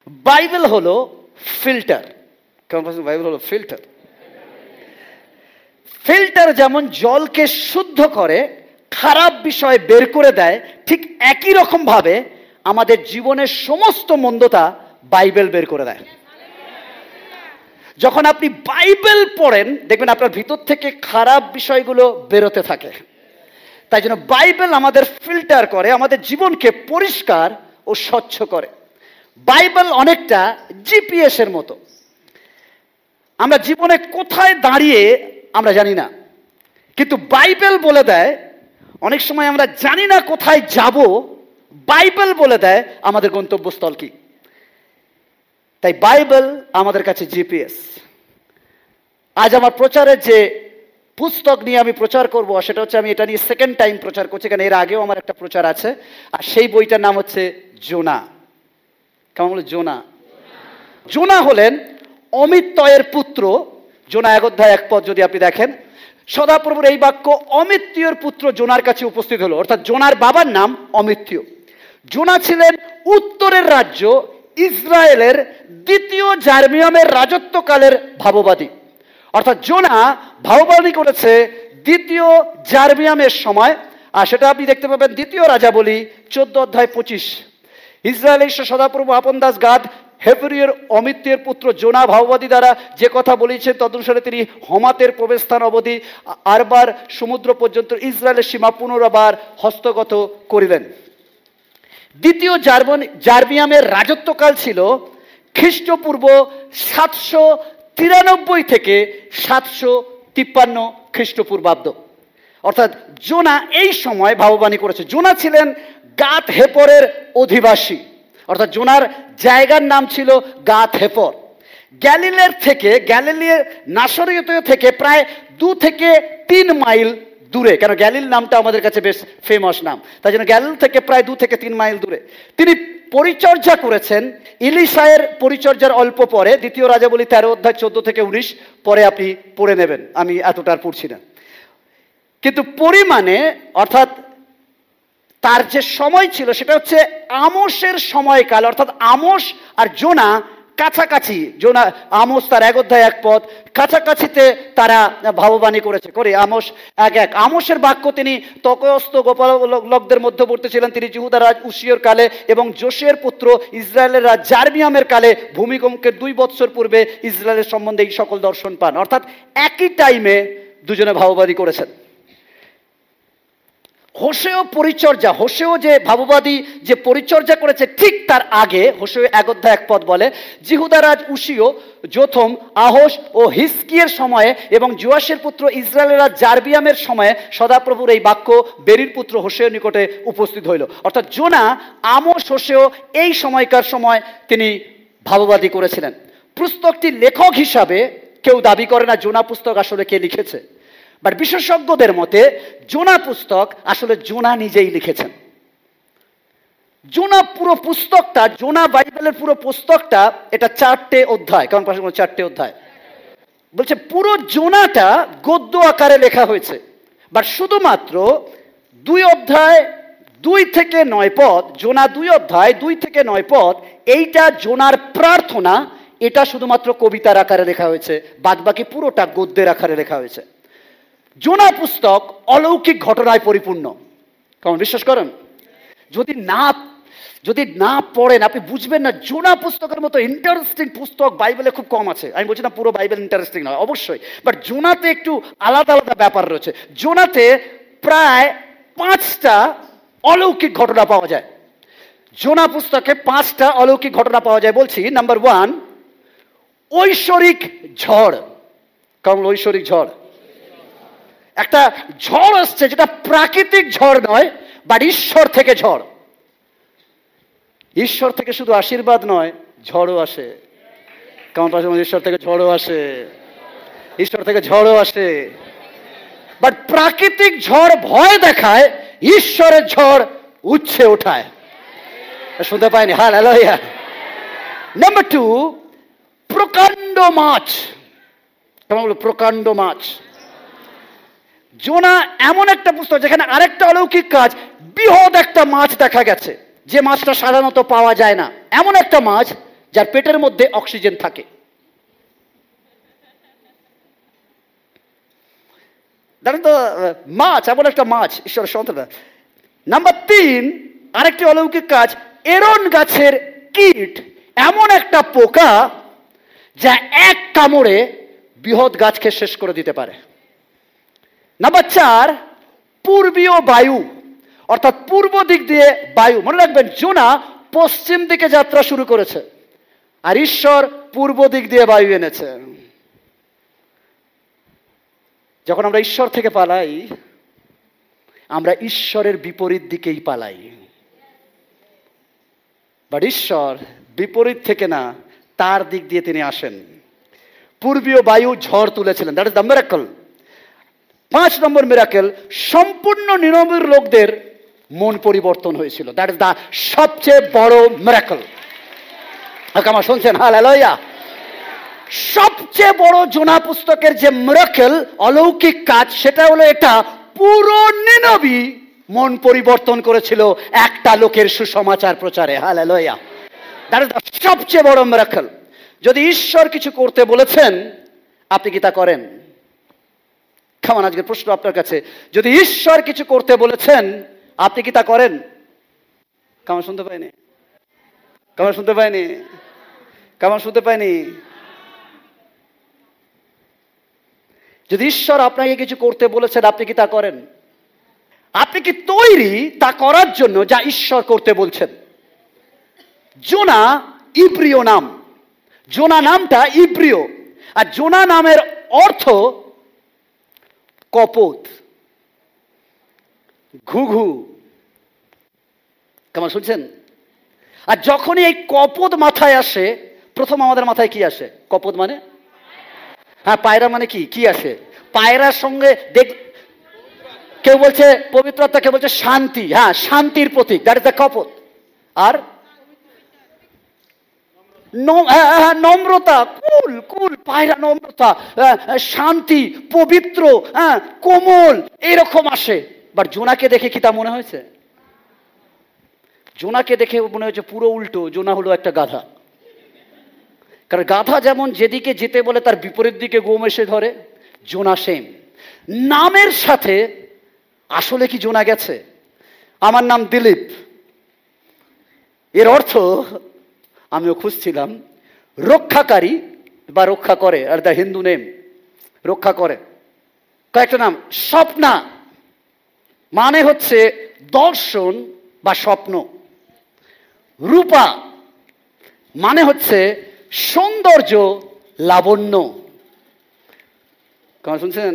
Bible হলো filter. কেমন বলছেন? বাইবেল হলো ফিল্টার। ফিল্টার যেমন জলকে শুদ্ধ করে, খারাপ বিষয় বের করে দেয়, ঠিক একই রকম ভাবে আমাদের জীবনের সমস্ত মন্দতা বাইবেল বের করে দেয়। যখন আপনি বাইবেল পড়েন দেখবেন আপনার ভিতর থেকে খারাপ বিষয়গুলো বেরোতে থাকে। তাই জন্য বাইবেল আমাদের ফিল্টার করে, আমাদের জীবনকে পরিষ্কার ও স্বচ্ছ করে। বাইবেল অনেকটা জিপিএস এর মতো। আমরা জীবনে কোথায় দাঁড়িয়ে আমরা জানি না, কিন্তু বাইবেল বলে দেয়। অনেক সময় আমরা জানি না কোথায় যাব, বাইবেল বলে দেয় আমাদের গন্তব্যস্থল কি। তাই বাইবেল আমাদের কাছে জিপিএস। আজ আমার প্রচারের যে পুস্তক নিয়ে আমি প্রচার করব সেটা হচ্ছে, আমি এটা নিয়ে সেকেন্ড টাইম প্রচার করছি, কারণ এর আগেও আমার একটা প্রচার আছে। আর সেই বইটার নাম হচ্ছে জোনা। কেমন বলে? জোনা। জোনা হলেন অমিত্যয়ের পুত্র। জোনা 1 অধ্যায় 1 পদ যদি আপনি দেখেন, সদাপ্রভুর এই বাক্য অমিত্যের পুত্র জোনার কাছে উপস্থিত হলো। অর্থাৎ জোনার বাবার নাম অমিত্য। জোনা ছিলেন উত্তরের রাজ্য ইসরায়েলের দ্বিতীয় জার্মিয়ামের রাজত্বকালের ভাববাদী। অর্থাৎ জোনা ভাববাদী করেছে দ্বিতীয় জার্মিয়ামের সময়। আর সেটা আপনি দেখতে পাবেন দ্বিতীয় রাজাবলী 14 অধ্যায় 25। ইসরায়েলের সদাপ্রভু আপন দাস গাদ হেব্রিয়ের অমিত্যের পুত্র জোনা ভাববাদী দ্বারা যে কথা বলেছেন তদনুসারে তিনি হমাতের প্রবেশস্থান অবধি আরবার সমুদ্র পর্যন্ত ইসরায়েলের সীমা পুনরাবার হস্তগত করিলেন। দ্বিতীয় জার্মিয়ামের রাজত্বকাল ছিল খ্রিস্টপূর্ব 793 থেকে 753 খ্রিস্টপূর্বাব্দ। অর্থাৎ জোনা এই সময় ভাববাণী করেছে। জোনা ছিলেন গাত হেপরের অধিবাসী। অর্থাৎ জোনার জায়গার নাম ছিল গাত হেপর। গ্যালিলের থেকে, গ্যালিলের নাসরীয় থেকে প্রায় 2 থেকে 3 মাইল দূরে। কেন গ্যালিল নামটা আমাদের কাছে বেশ ফেমাস নাম, তাই জন্য গ্যালিল থেকে প্রায় 2 থেকে 3 মাইল দূরে তিনি পরিচর্যা করেছেন। ইলিশায়ের পরিচর্যার অল্প পরে, দ্বিতীয় রাজাবলী 13 অধ্যায় 14 থেকে 19 পরে আপনি পড়ে নেবেন, আমি এতটা আর পড়ছি না। কিন্তু পরিমাণে, অর্থাৎ তার যে সময় ছিল সেটা হচ্ছে আমোসের সময়কাল। অর্থাৎ আমোস আর জোনা কাছাকাছি। জোনা আমোস তার 1 অধ্যায় 1 পদ, কাছাকাছিতে তারা ভাববাণী করেছে করে। আমোস 1:1। আমোসের বাক্য তিনি তকস্ত গোপালকদের মধ্যবর্তী ছিলেন। তিনি জিহুদা রাজ উশিয়র কালে এবং যোশিয়ার পুত্র ইসরায়েলের রাজ জার্মিয়ামের কালে ভূমিকম্পের 2 বৎসর পূর্বে ইসরায়েলের সম্বন্ধে এই সকল দর্শন পান। অর্থাৎ একই টাইমে দুজনে ভাববাদী করেছেন। হোসেও পরিচর্যা, হোসেও যে ভাববাদী যে পরিচর্যা করেছে ঠিক তার আগে হোসেও 1 অধ্যায় 1 পদ বলে, জিহুদা রাজ উশিয়, যোথম, আহোস ও হিজকিয়ের সময়ে এবং জোয়াশের পুত্র ইসরায়েলের রাজ জার্বিয়ামের সময়ে সদাপ্রভুর এই বাক্য বেরির পুত্র হোসের নিকটে উপস্থিত হইল। অর্থাৎ জোনা, আমোস, হোসেও এই সময়কার সময় তিনি ভাববাদী করেছিলেন। পুস্তকটির লেখক হিসাবে কেউ দাবি করে না জোনা পুস্তক আসলে কে লিখেছে, বাট বিশেষজ্ঞদের মতে জোনা পুস্তক আসলে জোনা নিজেই লিখেছেন। জোনা পুরো পুস্তকটা, জোনা বাইবেলের পুরো পুস্তকটা, এটা 4টে অধ্যায়। কারণ 4টে অধ্যায় বলছে পুরো জোনাটা গদ্য আকারে লেখা হয়েছে, বাট শুধুমাত্র 2 অধ্যায় 2 থেকে 9 পদ, জোনা 2 অধ্যায় 2 থেকে 9 পদ, এইটা জোনার প্রার্থনা, এটা শুধুমাত্র কবিতার আকারে লেখা হয়েছে, বাদবাকি পুরোটা গদ্যের আকারে লেখা হয়েছে। জোনা পুস্তক অলৌকিক ঘটনায় পরিপূর্ণ। কেমন বিশ্বাস করেন? যদি না পড়েন আপনি বুঝবেন না। জোনা পুস্তকের মতো ইন্টারেস্টিং পুস্তক বাইবেলে খুব কম আছে। আমি বলছি না পুরো বাইবেল ইন্টারেস্টিং নয়, অবশ্যই, বাট জোনাতে একটু আলাদা আলাদা ব্যাপার রয়েছে। জোনাতে প্রায় 5টা অলৌকিক ঘটনা পাওয়া যায়। জোনা পুস্তকে 5টা অলৌকিক ঘটনা পাওয়া যায়। বলছি, নাম্বার 1, ঐশ্বরিক ঝড়। কেমন? ঐশ্বরিক ঝড়। একটা ঝড় আসছে যেটা প্রাকৃতিক ঝড় নয়, বাট ঈশ্বর থেকে ঝড়। ঈশ্বর থেকে শুধু আশীর্বাদ নয়, ঝড়ও আসে। কেমন? ঈশ্বর থেকে ঝড়ও আসে, ঈশ্বর থেকে ঝড়ও আসে। বাট প্রাকৃতিক ঝড় ভয় দেখায়, ঈশ্বরের ঝড় উচ্ছে ওঠায়। শুনতে পাইনি? হালেলুয়া। নাম্বার 2, প্রকাণ্ড মাছ। কেমন? প্রকাণ্ড মাছ। জোনা এমন একটা পুস্তক যেখানে আরেকটা অলৌকিক কাজ, বৃহৎ একটা মাছ দেখা গেছে, যে মাছটা সাধারণত পাওয়া যায় না। এমন একটা মাছ যার পেটের মধ্যে অক্সিজেন থাকে। জানেন তো মাছ, এমন একটা মাছ ঈশ্বরের সন্তান। নাম্বার 3, আরেকটি অলৌকিক কাজ, এরন গাছের কীট, এমন একটা পোকা যা এক কামড়ে বৃহৎ গাছকে শেষ করে দিতে পারে। নাম্বার 4, পূর্বীয় বায়ু, অর্থাৎ পূর্ব দিক দিয়ে বায়ু। মনে রাখবেন, জোনা পশ্চিম দিকে যাত্রা শুরু করেছে আর ঈশ্বর পূর্ব দিক দিয়ে বায়ু এনেছে। যখন আমরা ঈশ্বর থেকে পালাই, আমরা ঈশ্বরের বিপরীত দিকেই পালাই। বাট ঈশ্বর বিপরীত থেকে না, তার দিক দিয়ে তিনি আসেন। পূর্বীয় বায়ু ঝড় তুলেছিলেন, that is the miracle. 5 number miracle, সম্পূর্ণ নিরবীর লোকদের মন পরিবর্তন হয়েছিল। দ্যাট ইজ দ্য সবচেয়ে বড় মিরাকল। আমার শুনছেন? হালেলুয়া। সবচেয়ে বড় জোনা পুস্তকের যে মিরাকেল, অলৌকিক কাজ, সেটা হলো এটা, পুরো নিনবী মন পরিবর্তন করেছিল একটা লোকের সুসমাচার প্রচারে। হালেলুয়া। দ্যাট ইজ দ্য সবচেয়ে বড় মিরাকেল। যদি ঈশ্বর কিছু করতে বলেছেন, আপনি কি তা করেন? কেমন আজকের প্রশ্ন আপনার কাছে, যদি ঈশ্বর কিছু করতে বলেছেন, আপনি কি তা করেন? কেমন শুনতে পাইনি? কেমন শুনতে পাইনি? কেমন শুনতে পাইনি? যদি ঈশ্বর আপনাকে কিছু করতে বলেছেন, আপনি কি তা করেন? আপনি কি তৈরি তা করার জন্য যা ঈশ্বর করতে বলছেন? জোনা ইব্রিয় নাম, জোনা নামটা ইব্রিয়, আর জোনা নামের অর্থ কপোত, ঘুঘু। কেমন শুনছেন? আর যখনই এই কপোত মাথায় আসে, প্রথম আমাদের মাথায় কি আসে? কপোত মানে, হ্যাঁ, পায়রা মানে কি কি আসে? পায়রার সঙ্গে দেখ, কেউ বলছে পবিত্রতা, কেউ বলছে শান্তি। হ্যাঁ, শান্তির প্রতীক, দ্যাট ইজ দ্য কপোত। আর নম্রতা, কুল কুল পায়রা, নম্রতা, শান্তি, পবিত্র, কোমল, এরকম আসে। বাট জোনাকে দেখে কি তা মনে হয়েছে? জোনাকে দেখে মনে হয়েছে পুরো উল্টো। জোনা হলো একটা গাধা। কারণ গাধা যেমন যেদিকে যেতে বলে তার বিপরীত দিকে গোম এসে ধরে, জোনা সেম। নামের সাথে আসলে কি জোনা গেছে? আমার নাম দিলীপ, এর অর্থ, আমিও খুঁজছিলাম, রক্ষাকারী বা রক্ষা করে। আর দ্য হিন্দু নেম, রক্ষা করে। কয়েকটা নাম। স্বপ্না মানে হচ্ছে দর্শন বা স্বপ্ন। রূপা মানে হচ্ছে সৌন্দর্য, লাবণ্য। কেমন শুনছেন?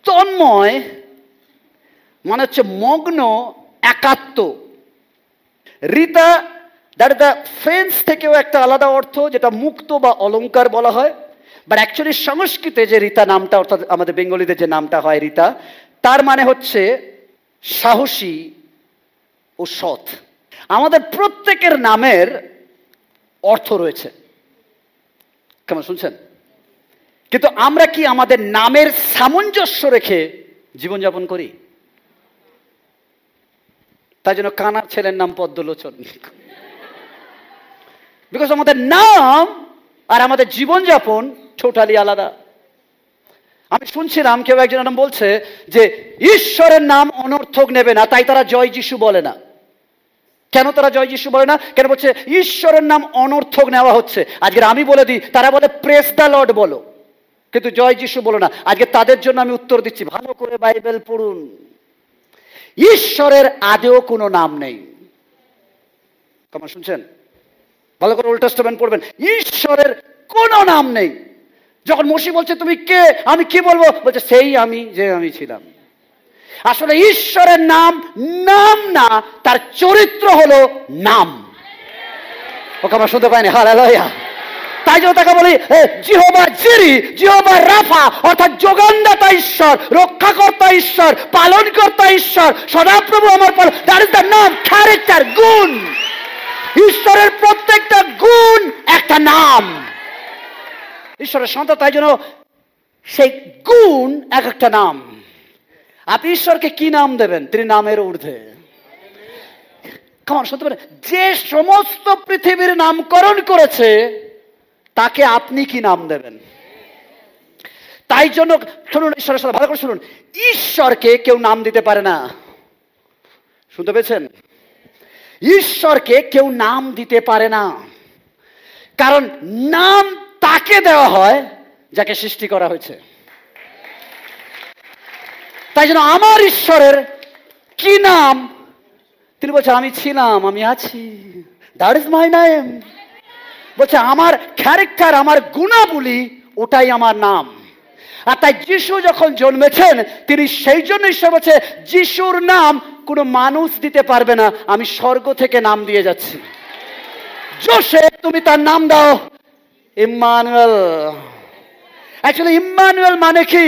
তন্ময় মানে হচ্ছে মগ্ন, একাত্ম। Rita, that is the French থেকেও একটা আলাদা অর্থ, যেটা মুক্ত বা অলংকার বলা হয়। বাট অ্যাকচুয়ালি সংস্কৃতে যে রীতা নামটা, অর্থাৎ আমাদের বেঙ্গলিদের যে নামটা হয় রীতা, তার মানে হচ্ছে সাহসী ও সৎ। আমাদের প্রত্যেকের নামের অর্থ রয়েছে। কেমন শুনছেন? কিন্তু আমরা কি আমাদের নামের সামঞ্জস্য রেখে জীবনযাপন করি? তাই জন্য কানার ছেলের নাম পদ্মলোচন। বিকজ আমাদের নাম আর আমাদের জীবনযাপন টোটালি আলাদা। আমি শুনছিলাম কেউ একজন নাম বলছে যে ঈশ্বরের নাম অনর্থক নেবে না, তাই তারা জয় যিশু বলে না। কেন তারা জয় যিশু বলে না? কেন বলছে ঈশ্বরের নাম অনর্থক নেওয়া হচ্ছে। আজকে আমি বলে দিই, তারা বলে প্রেজ দ্য লর্ড বলো, কিন্তু জয় যিশু বলো না। আজকে তাদের জন্য আমি উত্তর দিচ্ছি, ভালো করে বাইবেল পড়ুন। ঈশ্বরের আদেও কোনো নাম নেই। কেমন শুনছেন? ভালো করে ওল্ড টেস্টামেন্ট পড়বেন। ঈশ্বরের কোনো নাম নেই। যখন মসি বলছে তুমি কে, আমি কি বলবো, বলছে সেই আমি যে আমি ছিলাম। আসলে ঈশ্বরের নাম নাম না, তার চরিত্র হলো নাম। ওকে আমরা শুনতে পাইনি? হালেলুয়া। তাই জন্য তাকে বলি জিহোবা জিরি, জিহোবা রাফা, অর্থাৎ যোগানদাতা ঈশ্বর, রক্ষাকর্তা ঈশ্বর, পালনকর্তা ঈশ্বর, সদাপ্রভু আমার পালন। দ্যাট ইজ দ্য নাম, ক্যারেক্টার, গুণ। ঈশ্বরের প্রত্যেকটা গুণ একটা নাম। ঈশ্বরের সন্তান, তাই জন্য সেই গুণ এক একটা নাম। আপনি ঈশ্বরকে কি নাম দেবেন? তিনি নামের ঊর্ধ্বে। কেমন শুনতে পারেন? যে সমস্ত পৃথিবীর নামকরণ করেছে তাকে আপনি কি নাম দেবেন? তাই জন্য শুনুন, ঈশ্বরের সাথে ভালো করে শুনুন, ঈশ্বরকে কেউ নাম দিতে পারে না। শুনতে পেয়েছেন? ঈশ্বরকে কেউ নাম দিতে পারে না, কারণ নাম তাকে দেওয়া হয় যাকে সৃষ্টি করা হয়েছে। তাই জন্য আমার ঈশ্বরের কি নাম? তিনি বলছেন আমি ছিলাম, আমি আছি, দ্যাট ইজ মাই নেম। বলছে আমার ক্যারেক্টার, আমার গুণাবলী, ওটাই আমার নাম। আর তাই যিশু যখন জন্মেছেন, তিনি সেই জন্য ঈশ্বর বলছে যিশুর নাম কোনো মানুষ দিতে পারবে না, আমি স্বর্গ থেকে নাম দিয়ে যাচ্ছি। যোসেফ, তুমি তার নাম দাও ইম্মানুয়েল। অ্যাকচুয়ালি ইম্মানুয়েল মানে কি?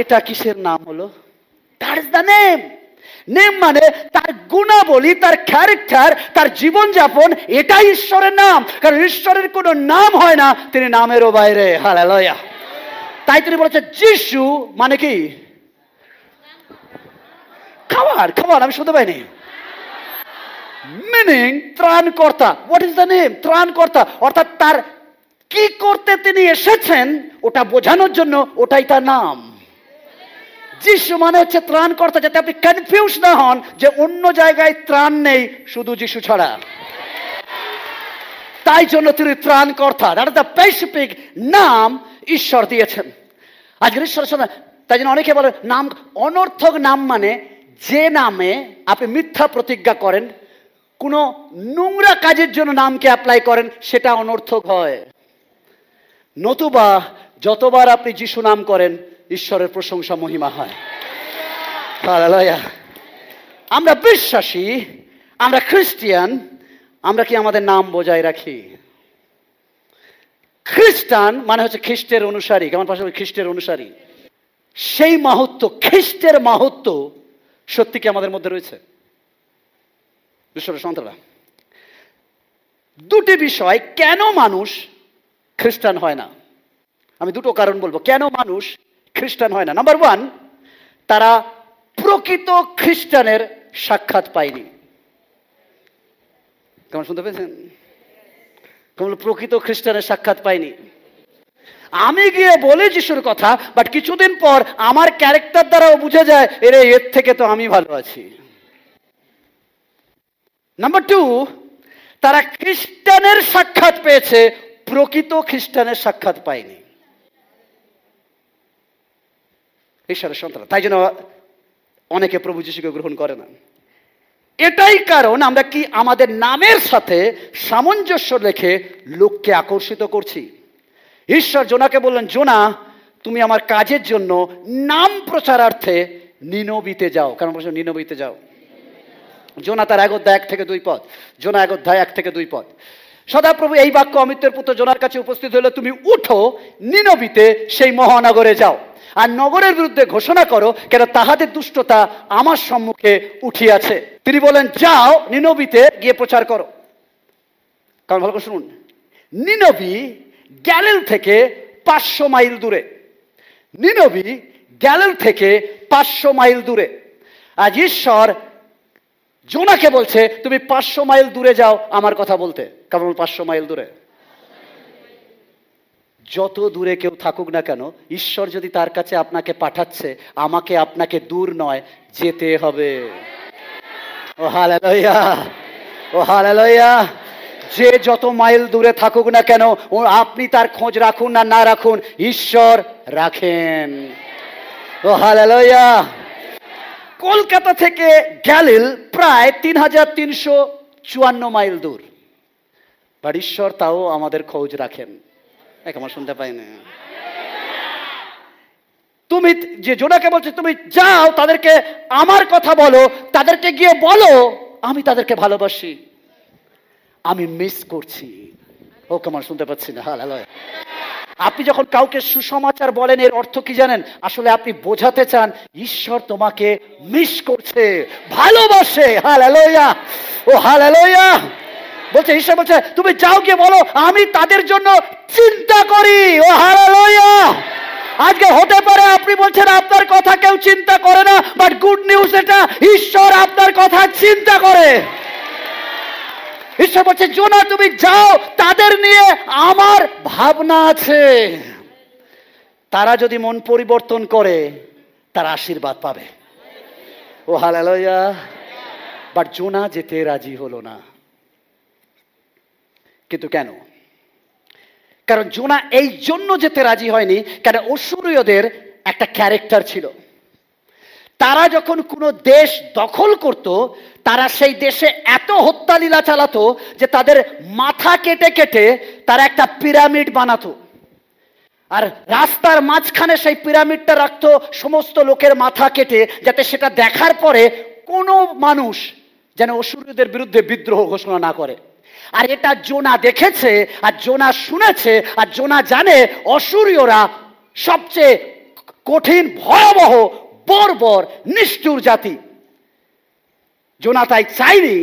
এটা কিসের নাম হলো? That is the name. Name মানে তার গুণাবলী, তার ক্যারেক্টার, তার জীবনযাপন, এটাই ঈশ্বরের নাম। কারণ ঈশ্বরের কোনো নাম হয় না তিনি নামেরও বাইরে। হালেলুয়া। তাই তিনি বলেছে যিশু মানে কি? খাবার। খাবার আমি শুনতে পাইনি। মিনিং ত্রাণকর্তা। What is the name? ত্রাণকর্তা। অর্থাৎ তার কি করতে তিনি এসেছেন ওটা বোঝানোর জন্য ওটাই তার নাম। যিশু মানে হচ্ছে ত্রাণকর্তা, যাতে আপনি কনফিউজ না হন যে অন্য জায়গায় ত্রাণ নেই, শুধু যিশু ছাড়া। তাই জন্য তিনি ত্রাণকর্তা। দ্যাট ইজ দ্য স্পেসিফিক নাম ঈশ্বর দিয়েছেন। আজকের ঈশ্বরের সামনে তাই জন্য অনেকে বলে নাম অনর্থক নাম, মানে যে নামে আপনি মিথ্যা প্রতিজ্ঞা করেন, কোনো নোংরা কাজের জন্য নামকে অ্যাপ্লাই করেন, সেটা অনর্থক হয়। নতুবা যতবার আপনি যিশু নাম করেন ঈশ্বরের প্রশংসা মহিমা হয়। হালেলুয়া। আমরা বিশ্বাসী, আমরা খ্রিস্টিয়ান, আমরা কি আমাদের নাম বজায় রাখি? খ্রিস্টান মানে হচ্ছে খ্রিস্টের অনুসারী। কেমন পাশাপাশি খ্রিস্টের অনুসারী। সেই মাহাত্ম্য, খ্রিস্টের মাহাত্ম্য সত্যি কি আমাদের মধ্যে রয়েছে? ঈশ্বরের সন্তানরা, দুটি বিষয় কেন মানুষ খ্রিস্টান হয় না, আমি দুটো কারণ বলবো কেন মানুষ খ্রিস্টান হয় না। নাম্বার ওয়ান, তারা প্রকৃত খ্রিস্টানের সাক্ষাৎ পায়নি। কেমন শুনতে পেয়েছেন? প্রকৃত খ্রিস্টানের সাক্ষাৎ পায়নি। আমি গিয়ে বলে যিশুর কথা, বাট কিছুদিন পর আমার ক্যারেক্টার দ্বারাও বুঝে যায় এর থেকে তো আমি ভালো আছি। নাম্বার টু, তারা খ্রিস্টানের সাক্ষাৎ পেয়েছে, প্রকৃত খ্রিস্টানের সাক্ষাৎ পায়নি। ঈশ্বরের সন্তান, তাই জন্য অনেকে প্রভু যিশুকে গ্রহণ করে না। এটাই কারণ আমরা কি আমাদের নামের সাথে সামঞ্জস্য রেখে লোককে আকর্ষিত করছি। ঈশ্বর জোনাকে বললেন, জোনা তুমি আমার কাজের জন্য নাম প্রচারার্থে নিনবিতে যাও। কারণ বলছো নিনবিতে যাও। জোনা তার 1 অধ্যায় 1 থেকে 2 পদ। জোনা 1 অধ্যায় 1 থেকে 2 পদ। সদাপ্রভু এই বাক্য অমিতের পুত্র জোনার কাছে উপস্থিত হলো, তুমি উঠো, নিনবিতে সেই মহানগরে যাও, আর নগরের বিরুদ্ধে ঘোষণা করো, কেন তাহাদের দুষ্টতা আমার সম্মুখে উঠিয়াছে। তিনি বলেন, যাও নিনবিতে গিয়ে প্রচার করো। কারণ ভালো করে শুনুন, নিনবি গ্যালিল থেকে 500 মাইল দূরে। নিনবি গ্যালিল থেকে 500 মাইল দূরে। আজ ঈশ্বর জোনাকে বলছে, তুমি 500 মাইল দূরে যাও আমার কথা বলতে। কেমন 500 মাইল দূরে? যত দূরে কেউ থাকুক না কেন, ঈশ্বর যদি তার কাছে আপনাকে পাঠাচ্ছে, আমাকে আপনাকে দূর নয়, যেতে হবে। ও হালেলুয়া, ও হালেলুয়া। যে যত মাইল দূরে থাকুক না কেন, আপনি তার খোঁজ রাখুন না না রাখুন, ঈশ্বর রাখেন। ও হালেলুয়া। কলকাতা থেকে গ্যালিল প্রায় 3354 মাইল দূর, বাট ঈশ্বর তাও আমাদের খোঁজ রাখেন। আমার শুনতে পাই না। তুমি যে জোনাকে বলছো, তুমি যাও তাদেরকে আমার কথা বলো, তাদেরকে গিয়ে বলো আমি তাদেরকে ভালোবাসি, আমি মিস করছি। ও কেমন শুনতে পাচ্ছি না? হালেলুয়া। আপনি যখন কাউকে সুসমাচার বলেন, এর অর্থ কি জানেন? আসলে আপনি বোঝাতে চান ঈশ্বর তোমাকে মিস করছে, ভালোবাসে। হালেলুয়া, ও হালেলুয়া। বলছে ঈশ্বর বলছে, তুমি যাও গিয়ে বলো আমি তাদের জন্য চিন্তা করি। ও হালেলুয়া। আজকে হতে পারে আপনি বলছেন আপনার কথা কেউ চিন্তা করে না, বাট গুড নিউজ এটা, ঈশ্বর আপনার কথা চিন্তা করে। ঈশ্বর বলছে জোনা তুমি যাও, তাদের নিয়ে আমার ভাবনা আছে। তারা যদি মন পরিবর্তন করে তারা আশীর্বাদ পাবে। ও হালেলুয়া। বাট জোনা যেতে রাজি হলো না। কিন্তু কেন? কারণ জোনা এই জন্য যেতে রাজি হয়নি, কারণ অসুরীয়দের একটা ক্যারেক্টার ছিল। তারা যখন কোনো দেশ দখল করত, তারা সেই দেশে এত হত্যালীলা চালাতো যে তাদের মাথা কেটে কেটে তারা একটা পিরামিড বানাতো, আর রাস্তার মাঝখানে সেই পিরামিডটা রাখতো সমস্ত লোকের মাথা কেটে, যাতে সেটা দেখার পরে কোনো মানুষ যেন অসুরীয়দের বিরুদ্ধে বিদ্রোহ ঘোষণা না করে। আর এটা জোনা দেখেছে, আর জোনা শুনেছে, আর জোনা জানে অসুরীয়রা সবচেয়ে কঠিন, ভয়াবহ, বর্বর, নিষ্ঠুর জাতি। জোনা তাই চাইনি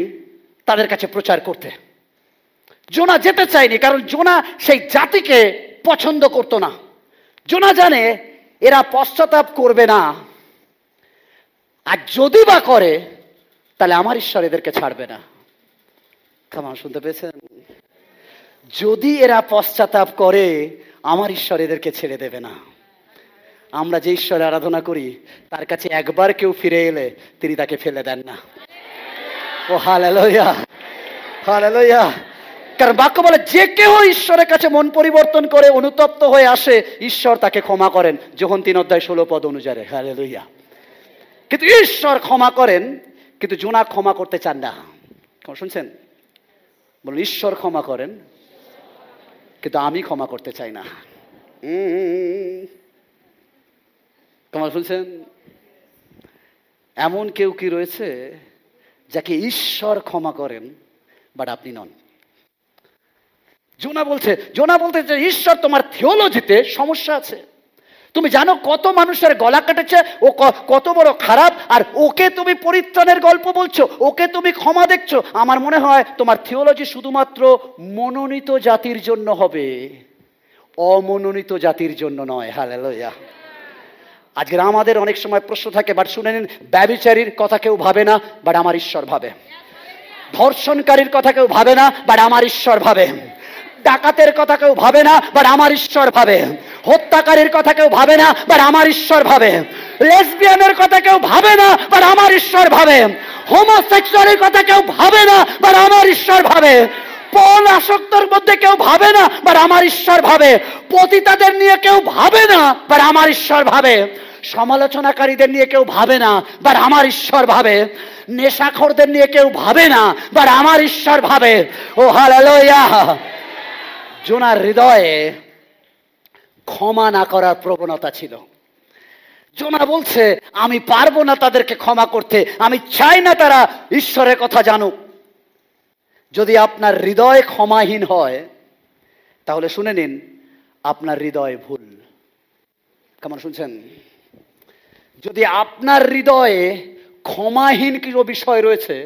তাদের কাছে প্রচার করতে। জোনা যেতে চায়নি, কারণ জোনা সেই জাতিকে পছন্দ করতো না। জোনা জানে এরা পশ্চাতাপ করবে না, আর যদি বা করে তাহলে আমার ঈশ্বর এদেরকে ছাড়বে না। কেমন শুনতে পেয়েছেন? যদি এরা পশ্চাতাপ করে আমার ঈশ্বর এদেরকে ছেড়ে দেবে না। আমরা যে ঈশ্বরে আরাধনা করি তার কাছে একবার কেউ ফিরে এলে তিনি তাকে ফেলে দেন না। ও হালেলুয়া, হালেলুয়া। কারণ বাক্য বলে যে কেউ ঈশ্বরের কাছে মন পরিবর্তন করে অনুতপ্ত হয়ে আসে, ঈশ্বর তাকে ক্ষমা করেন, যোহন 3:16 অনুযায়ী। হালেলুয়া। কিন্তু ঈশ্বর ক্ষমা করেন, কিন্তু জোনা ক্ষমা করতে চান না। শুনছেন? বলুন, ঈশ্বর ক্ষমা করেন কিন্তু আমি ক্ষমা করতে চাই না। তোমার শুনছেন? এমন কেউ কি রয়েছে যাকে ঈশ্বর ক্ষমা করেন বাট আপনি নন? জোনা বলতে ঈশ্বর তোমার থিওলজিতে সমস্যা আছে। তুমি জানো কত মানুষের গলা কেটেছে, ও কত বড় খারাপ, আর ওকে তুমি পরিত্রাণের গল্প বলছো, ওকে তুমি ক্ষমা দেখছো। আমার মনে হয় তোমার থিওলজি শুধুমাত্র মনোনীত জাতির জন্য হবে, অমনোনীত জাতির জন্য নয়। হালেলুয়া। আজকের আমাদের অনেক সময় প্রশ্ন থাকে, বাট শুনে নিন, ব্যভিচারীর কথা কেউ ভাবে না, বাট আমার ঈশ্বর ভাবে। ধর্ষণকারীর কথা কেউ ভাবে না, বাট আমার ঈশ্বর ভাবে। ডাকাতের কথা কেউ ভাবে না, বাট আমার ঈশ্বর ভাবে। হত্যাকারীর কথা কেউ ভাবে না, বাট আমার ঈশ্বর ভাবে। লেসবিয়ানের কথা কেউ ভাবে না, বাট আমার ঈশ্বর ভাবে। হোমোসেক্সুয়ালের কথা কেউ ভাবে না, বাট আমার ঈশ্বর ভাবে। পণ আসক্তর মধ্যে কেউ ভাবে না, বাট আমার ঈশ্বর ভাবে। পতিতাদের নিয়ে কেউ ভাবে না, বাট আমার ঈশ্বর ভাবে। সমালোচনাকারীদের নিয়ে কেউ ভাবে না, বাট আমার ঈশ্বর ভাবে। নেশাখোরদের নিয়ে কেউ ভাবে না, বাট আমার ঈশ্বর ভাবে। ও হালেলুয়া। জোনার হৃদয়ে ক্ষমা না করার প্রবণতা ছিল। জোনা বলছে আমি পারবো না তাদেরকে ক্ষমা করতে, আমি চাই না তারা ঈশ্বরের কথা জানুক। যদি আপনার হৃদয় ক্ষমাহীন হয় তাহলে শুনে নিন, আপনার হৃদয় ভুল। কেমন শুনছেন? যদি আপনার হৃদয়ে ক্ষমাহীন কিছু বিষয় রয়েছে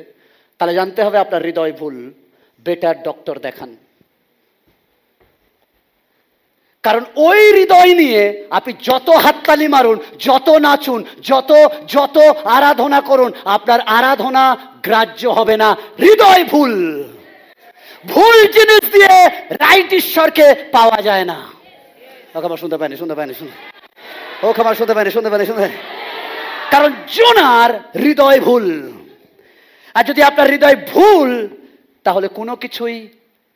তাহলে জানতে হবে আপনার হৃদয় ভুল। বেটার ডক্টর দেখান। কারণ ওই হৃদয় নিয়ে আপনি যত হাততালি মারুন, যত নাচুন, যত আরাধনা করুন, আপনার আরাধনা গ্রাহ্য হবে না। হৃদয় ভুল। ভুল জিনিস দিয়ে রাইট ঈশ্বরকে পাওয়া যায় না। শুনতে পাইনি, ও খাবার শুনতে পাইনি। কারণ জোনার হৃদয় ভুল। আর যদি আপনার হৃদয় ভুল তাহলে কোনো কিছুই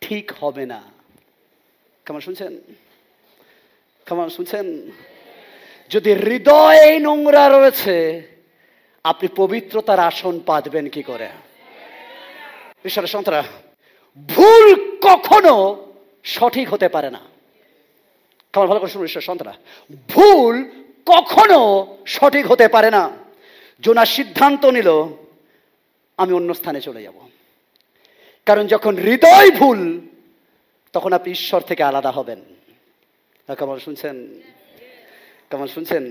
ঠিক হবে না। কেমন শুনছেন? যদি হৃদয় নোংরা রয়েছে, আপনি পবিত্রতার আসন পাতবেন কি করে? ঈশ্বরের সন্তানরা, ভুল কখনো সঠিক হতে পারে না। কেমন ভালো করে শুনুন ঈশ্বরের সন্তানরা, ভুল কখনো সঠিক হতে পারে না। জোনা সিদ্ধান্ত নিল আমি অন্য স্থানে চলে যাব। কারণ যখন হৃদয় ভুল তখন আপনি ঈশ্বর থেকে আলাদা হবেন। কেমন শুনছেন?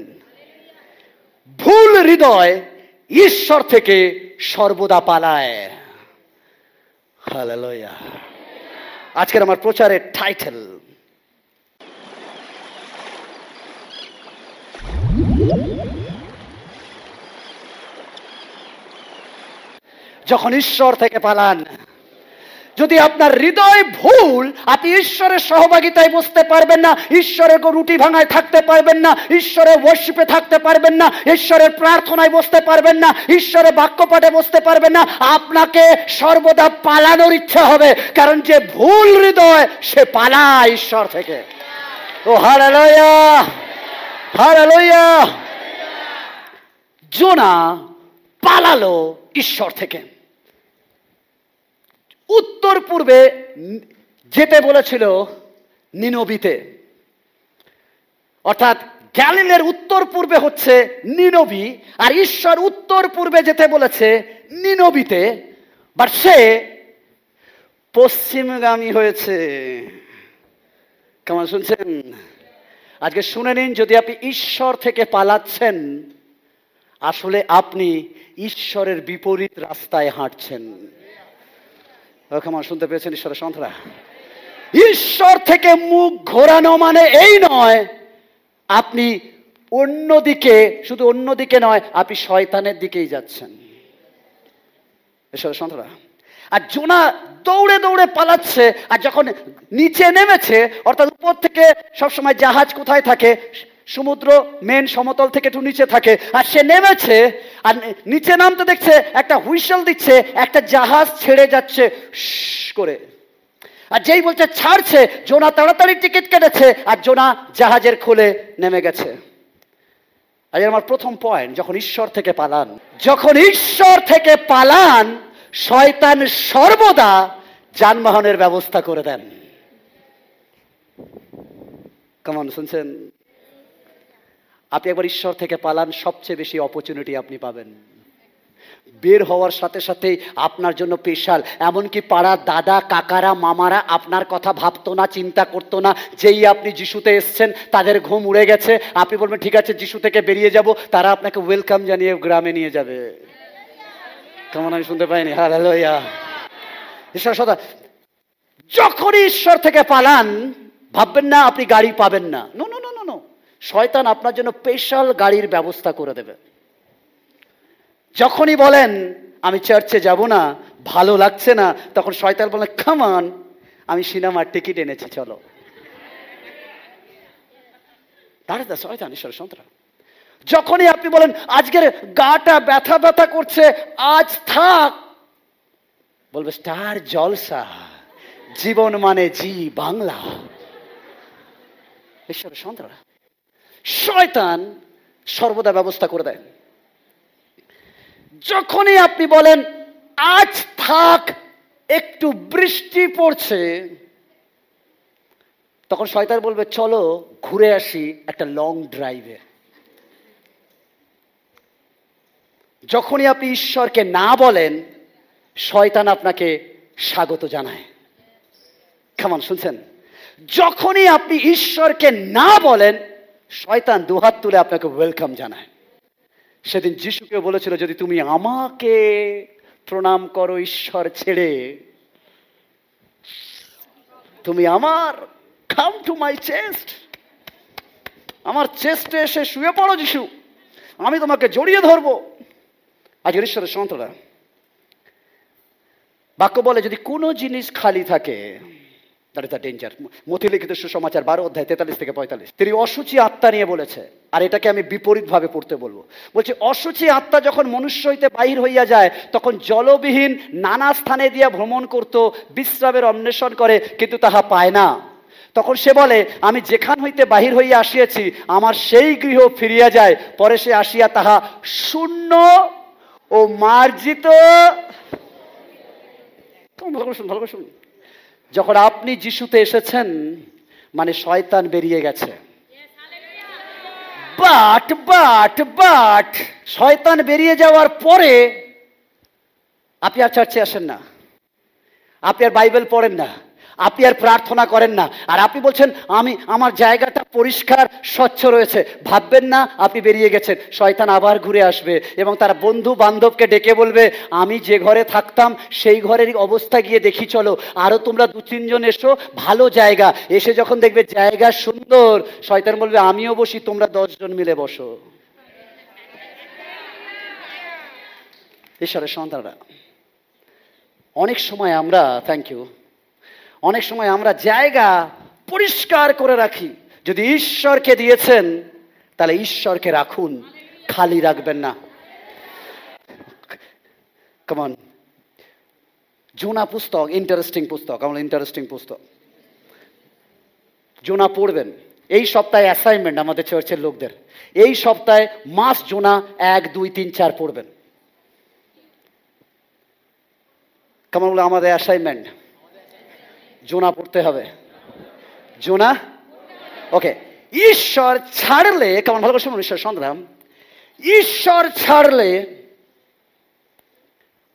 ভুল হৃদয় ঈশ্বর থেকে সর্বদা পালায়। হালেলুয়া। আজকের আমার প্রচারের টাইটেল, যখন ঈশ্বর থেকে পালান। যদি আপনার হৃদয় ভুল, আপনি ঈশ্বরের সহভাগিতায় বসতে পারবেন না, ঈশ্বরের রুটি ভাঙায় থাকতে পারবেন না, ঈশ্বরের ওয়ার্শিপে থাকতে পারবেন না, ঈশ্বরের প্রার্থনায় বসতে পারবেন না, ঈশ্বরের বাক্যপাঠে বসতে পারবেন না। আপনাকে সর্বদা পালানোর ইচ্ছা হবে, কারণ যে ভুল হৃদয় সে পালায় ঈশ্বর থেকে। ও হালেলুয়া, হালেলুয়া। যোনা পালালো ঈশ্বর থেকে। উত্তর পূর্বে যেতে বলেছিল নিনবিতে, অর্থাৎ গ্যালিলের উত্তর পূর্বে হচ্ছে নিনবি, আর ঈশ্বর উত্তর পূর্বে যেতে বলেছে নিনবিতে, বাট সে পশ্চিমগামী হয়েছে। কেমন শুনছেন? আজকে শুনে নিন, যদি আপনি ঈশ্বর থেকে পালাচ্ছেন, আসলে আপনি ঈশ্বরের বিপরীত রাস্তায় হাঁটছেন। কেমন শুনতে পেয়েছেন ঈশ্বরের সন্তানরা? ঈশ্বর থেকে মুখ ঘোরানো মানে এই নয় আপনি অন্যদিকে, শুধু অন্যদিকে নয়, আপনি শয়তানের দিকেই যাচ্ছেন। ঈশ্বরের সন্তানরা, আর যোনা দৌড়ে দৌড়ে পালাচ্ছে, আর যখন নিচে নেমেছে, অর্থাৎ উপর থেকে সবসময় জাহাজ কোথায় থাকে? সমুদ্র মেন সমতল থেকে একটু নিচে থাকে, আর সে নেমেছে, আর নিচে নামতে দেখছে একটা হুইসেল দিচ্ছে, একটা জাহাজ ছেড়ে যাচ্ছে করে, আর যেই বলছে ছাড়ছে, যোনা তাড়াতাড়ি টিকিট কেটেছে, আর যোনা জাহাজের খোলে নেমে গেছে। আজ আমার প্রথম পয়েন্ট, যখন ঈশ্বর থেকে পালান, যখন ঈশ্বর থেকে পালান, শয়তান সর্বদা যানবাহনের ব্যবস্থা করে দেন। কেমন শুনছেন? আপনি একবার ঈশ্বর থেকে পালান, সবচেয়ে বেশি অপরচুনিটি আপনি পাবেন। বের হওয়ার সাথে সাথেই আপনার জন্য স্পেশাল, এমনকি পাড়ার দাদা কাকারা মামারা আপনার কথা ভাবতো না, চিন্তা করতো না। যেই আপনি যিশুতে এসছেন, তাদের ঘুম উড়ে গেছে, আপনি বলবেন ঠিক আছে যিশু থেকে বেরিয়ে যাব, তারা আপনাকে ওয়েলকাম জানিয়ে গ্রামে নিয়ে যাবে। কেমন আমি শুনতে পাইনি? হালেলুয়া। ঈশ্বর সদা, যখনই ঈশ্বর থেকে পালান, ভাববেন না আপনি গাড়ি পাবেন না। No no no no no, শয়তান আপনার জন্য স্পেশাল গাড়ির ব্যবস্থা করে দেবে। যখনই বলেন আমি চার্চে যাব না, ভালো লাগছে না, তখন শয়তান বলে কাম অন, আমি সিনেমার টিকিট এনেছি, চলো। দাঁড়াতে শয়তান ঈশ্বরের সন্তান। যখনই আপনি বলেন আজকের গাটা ব্যথা ব্যথা করছে, আজ থাক, বলবে স্টার জলসা, জীবন মানে জি বাংলা। ঈশ্বরের সন্তান, শয়তান সর্বদা ব্যবস্থা করে দেয়। যখনই আপনি বলেন আজ থাক, একটু বৃষ্টি পড়ছে, তখন শয়তান বলবে চলো ঘুরে আসি একটা লং ড্রাইভে। যখনই আপনি ঈশ্বরকে না বলেন, শয়তান আপনাকে স্বাগত জানায়। কেমন শুনছেন? যখনই আপনি ঈশ্বরকে না বলেন, শয়তান দুহাত তুলে আপনাকে ওয়েলকাম জানায়। সেদিন যিশুকে বলেছিল যদি তুমি আমাকে প্রণাম করো ঈশ্বর ছেড়ে, তুমি আমার, কাম টু মাই চেস্ট, আমার চেস্টে এসে শুয়ে পড়ো যিশু, আমি তোমাকে জড়িয়ে ধরবো। আজকের ঈশ্বরের সন্তানরা, বাক্য বলে যদি কোনো জিনিস খালি থাকে, দ্যাট ইজ দ্য ডেঞ্জার। মথি লিখিত সুসমাচার 12 অধ্যায় 43 থেকে 45, তিনি অসুচি আত্মা নিয়ে বলেছে, আর এটাকে আমি বিপরীত ভাবে পড়তে বলবো। বলছে অসুচি আত্মা যখন মনুষ্য হইতে বাহির হইয়া যায়, তখন জলবিহীন নানা স্থানে দিয়া ভ্রমণ করত, বিশ্রামের অন্বেষণ করে, কিন্তু তাহা পায় না। তখন সে বলে আমি যেখান হইতে বাহির হইয়া আসিয়াছি, আমার সেই গৃহ ফিরিয়া যায়। পরে সে আসিয়া তাহা শূন্য ও মার্জিত। ভালো করে শুনুন, যখন আপনি যিশুতে এসেছেন, মানে শয়তান বেরিয়ে গেছে। বাট শয়তান বেরিয়ে যাওয়ার পরে আপনি আর চার্চে আসেন না, আপনি আর বাইবেল পড়েন না, আপনি আর প্রার্থনা করেন না, আর আপনি বলছেন আমি, আমার জায়গাটা পরিষ্কার স্বচ্ছ রয়েছে। ভাববেন না আপনি বেরিয়ে গেছেন। শয়তান আবার ঘুরে আসবে এবং তার বন্ধু বান্ধবকে ডেকে বলবে আমি যে ঘরে থাকতাম সেই ঘরের অবস্থা গিয়ে দেখি চলো, আরো তোমরা 2-3 জন এসো, ভালো জায়গা। এসে যখন দেখবে জায়গা সুন্দর, শয়তান বলবে আমিও বসি, তোমরা 10 জন মিলে বসো। ঈশ্বরের সন্তানরা, অনেক সময় আমরা, থ্যাংক ইউ, অনেক সময় আমরা জায়গা পরিষ্কার করে রাখি। যদি ঈশ্বরকে দিয়েছেন তাহলে ঈশ্বরকে রাখুন, খালি রাখবেন না। কমন, জোনা পুস্তক ইন্টারেস্টিং পুস্তক, আমার ইন্টারেস্টিং পুস্তক। জোনা পড়বেন। এই সপ্তাহে অ্যাসাইনমেন্ট আমাদের চার্চের লোকদের, এই সপ্তাহে মাস জোনা 1, 2, 3, 4 পড়বেন। কেমন বলে আমাদের অ্যাসাইনমেন্ট জোনা পড়তে হবে। জোনা, ওকে। ঈশ্বর ছাড়লে, কেমন ভালো করে শুনুন, ঈশ্বর সংগ্রাম, ঈশ্বর ছাড়লে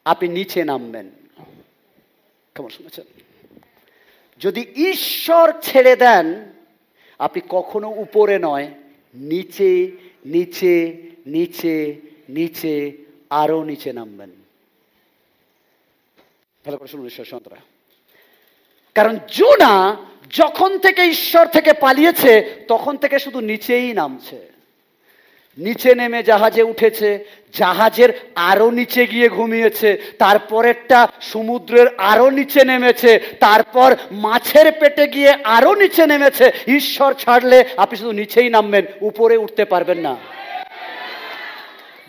আপনি নিচে নামবেন। কেমন শুনেছেন? যদি ঈশ্বর ছেড়ে দেন আপনি কখনো উপরে নয়, নিচে নিচে নিচে নিচে আরো নিচে নামবেন। ভালো করে শুনুন ঈশ্বর সন্তানরা, কারণ জোনা যখন থেকে ঈশ্বর থেকে পালিয়েছে তখন থেকে শুধু নিচেই নামছে। নিচে নেমে জাহাজে উঠেছে, জাহাজের আরো নিচে গিয়ে ঘুমিয়েছে, তারপরেরটা সমুদ্রের আরো নিচে নেমেছে, তারপর মাছের পেটে গিয়ে আরো নিচে নেমেছে। ঈশ্বর ছাড়লে আপনি শুধু নিচেই নামবেন, উপরে উঠতে পারবেন না।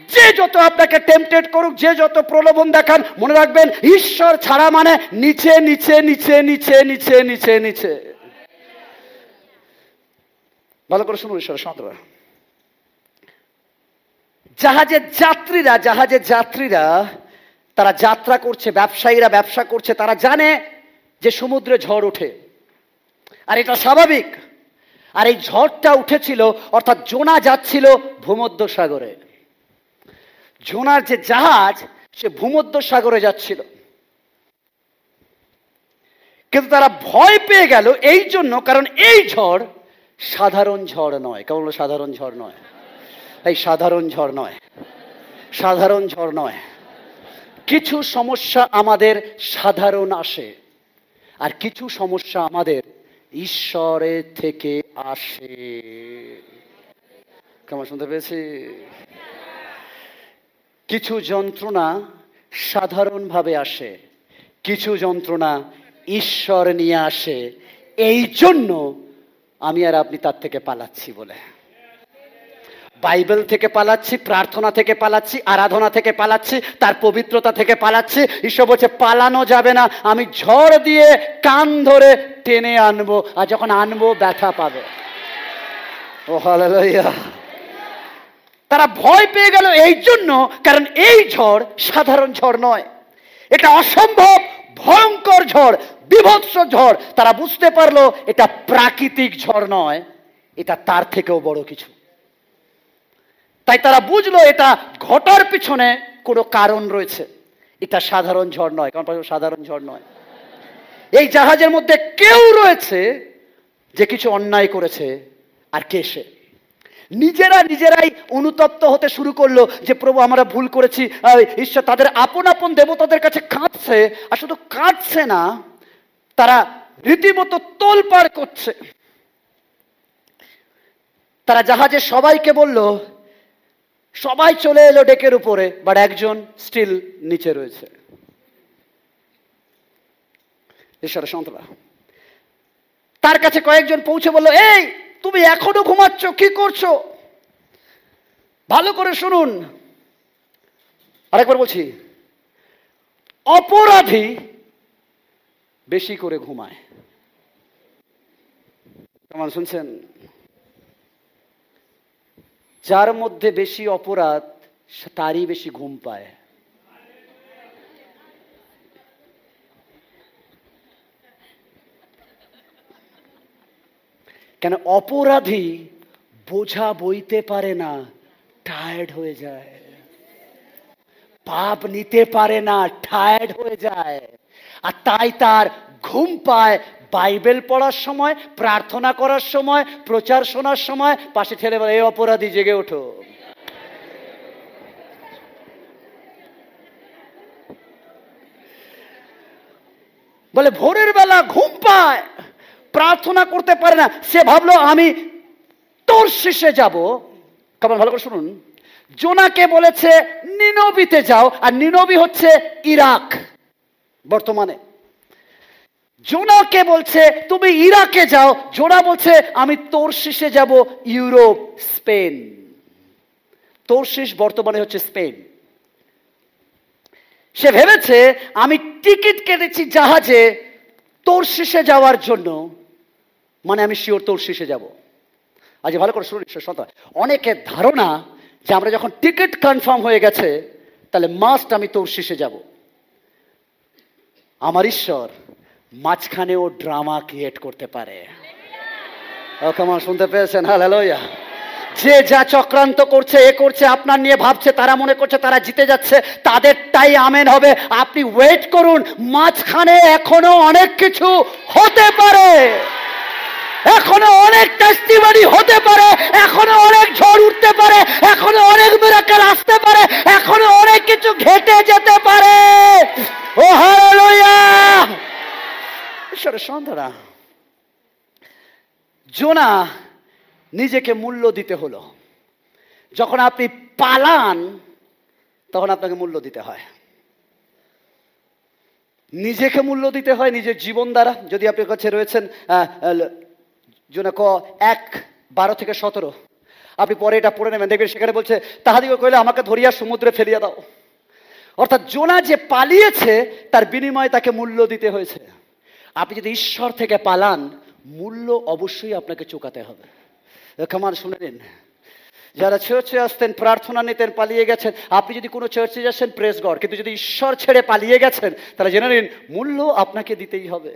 যে যত আপনাকে টেম্পটেড করুক, যে যত প্রলোভন দেখান, মনে রাখবেন ঈশ্বর ছাড়া মানে নিচে নিচে নিচে নিচে নিচে নিচে নিচে। ভালো করে শুনুন ঈশ্বর সন্তানরা, জাহাজের যাত্রীরা তারা যাত্রা করছে, ব্যবসায়ীরা ব্যবসা করছে, তারা জানে যে সমুদ্রে ঝড় ওঠে আর এটা স্বাভাবিক। আর এই ঝড়টা উঠেছিল, অর্থাৎ জোনা যাচ্ছিল ভূমধ্য সাগরে। জোনার যে জাহাজ সে ভূমধ্য সাগরে যাচ্ছিল, কিন্তু তারা ভয় পেয়ে গেল এই জন্য, কারণ এই ঝড় সাধারণ ঝড় নয়। কেমন সাধারণ ঝড় নয়? এই সাধারণ ঝড় নয়, সাধারণ ঝড় নয়। কিছু সমস্যা আমাদের সাধারণ আসে, আর কিছু সমস্যা আমাদের ঈশ্বরের থেকে আসে। কেমন শুনতে পেয়েছি? কিছু যন্ত্রণা সাধারণভাবে আসে, কিছু যন্ত্রণা ঈশ্বর নিয়ে আসে। এই জন্য আমি আর আপনি তার থেকে পালাচ্ছি বলে, বাইবেল থেকে পালাচ্ছি, প্রার্থনা থেকে পালাচ্ছি, আরাধনা থেকে পালাচ্ছি, তার পবিত্রতা থেকে পালাচ্ছি। ঈশ্বর বলছে পালানো যাবে না, আমি ঝড় দিয়ে কান ধরে টেনে আনবো, আর যখন আনবো ব্যথা পাবে। ও হালেলুয়া। তারা ভয় পেয়ে গেল এই জন্য, কারণ এই ঝড় সাধারণ ঝড় নয়, এটা অসম্ভব ভয়ঙ্কর ঝড়, বিভৎস ঝড়। তারা বুঝতে পারলো এটা প্রাকৃতিক ঝড় নয়, এটা তার থেকেও বড় কিছু। তাই তারা বুঝলো এটা ঘটার পিছনে কোনো কারণ রয়েছে, এটা সাধারণ ঝড় নয়। কারণ সাধারণ ঝড় নয়। এই জাহাজের মধ্যে কেউ রয়েছে যে কিছু অন্যায় করেছে, আর কে সে? নিজেরাই অনুতপ্ত হতে শুরু করলো যে প্রভু আমরা ভুল করেছি। ঈশ্বর তাদের আপন আপন দেবতাদের কাছে কাঁদছে, আর শুধু কাঁদছে না, তারা রীতিমতো তোলপাড় করছে। তারা জাহাজের সবাইকে বলল, সবাই চলে এলো ডেকের উপরে, বাট একজন স্টিল নিচে রয়েছে। ঈশ্বরের সন্তানরা, তার কাছে কয়েকজন পৌঁছে বলল, এই তুমি এখনো ঘুমাচ্ছ, কি করছো? ভালো করে শুনুন, আরেকবার বলছি, অপরাধী বেশি করে ঘুমায়। কেমন শুনছেন? যার মধ্যে বেশি অপরাধ তারই বেশি ঘুম পায়। কেন? অপরাধী বোঝা বইতে পারে না, টায়ার্ড হয়ে যায়। পাপ নিতে পারে না, টায়ার্ড হয়ে যায়, আর তাই তার ঘুম পায়। বাইবেল পড়ার সময়, প্রার্থনা করার সময়, প্রচার শোনার সময় পাশে ঠেলে বলে, এই অপরাধী জেগে ওঠো। বলে ভোরের বেলা ঘুম পায়, প্রার্থনা করতে পারে না। সে ভাবলো আমি তোর শেষে যাব। কেমন ভালো করে শুনুন, জোনাকে বলেছে নিনবিতে যাও, আর নিনবি হচ্ছে ইরাক। বর্তমানে জোনাকে বলছে তুমি ইরাকে যাও, জোনা বলছে আমি তরশিশে যাব, ইউরোপ, স্পেন। তরশিশ বর্তমানে হচ্ছে স্পেন। সে ভেবেছে আমি টিকিট কেটেছি জাহাজে তরশিশে যাওয়ার জন্য, মানে আমি শিওর তরশিশে যাব। আজ ভালো করে শুনুন, অনেকের ধারণা যে আমরা যখন টিকিট কনফার্ম হয়ে গেছে তাহলে মাস্ট আমি তরশিশে যাব। আমার ঈশ্বর মাঝখানেও ড্রামা ক্রিয়েট করতে পারে। কেমন শুনতে পেয়েছেন? হালেলুয়া। যে যা চক্রান্ত করছে, এ করছে, আপনার নিয়ে ভাবছে, তারা মনে করছে তারা জিতে যাচ্ছে, তাদেরটাই আমেন হবে। আপনি ওয়েট করুন, মাঝখানে এখনো অনেক কিছু হতে পারে, এখনো অনেক টেস্টিমনি হতে পারে, এখনো অনেক ঝড় উঠতে পারে, এখনো অনেক মিরাকেল আসতে পারে, এখনো অনেক কিছু ঘটে যেতে পারে। ও হালেলুয়া। ঈশ্বরের সন্তানরা, জোনা নিজেকে মূল্য দিতে হলো। যখন আপনি পালান তখন আপনাকে মূল্য দিতে হয়, নিজেকে মূল্য দিতে হয় নিজের জীবন দ্বারা। যদি আপনার কাছে রয়েছেন জোনা 1:12-17, আপনি পরে এটা পড়ে নেবেন, দেখবেন সেখানে বলছে তাহাদিগকে কইলে আমাকে ধরিয়া সমুদ্রে ফেলিয়া দাও। অর্থাৎ জোনা যে পালিয়েছে তার বিনিময়ে তাকে মূল্য দিতে হয়েছে। আপনি যদি ঈশ্বর থেকে পালান, মূল্য অবশ্যই আপনাকে চুকাতে হবে। কেমন শুনে নিন, যারা চার্চে আসতেন, প্রার্থনা নিতেন, পালিয়ে গেছেন, আপনি যদি কোনো চার্চে যাচ্ছেন, প্রেস গড, কিন্তু যদি ঈশ্বর ছেড়ে পালিয়ে গেছেন তাহলে জেনে নিন মূল্য আপনাকে দিতেই হবে,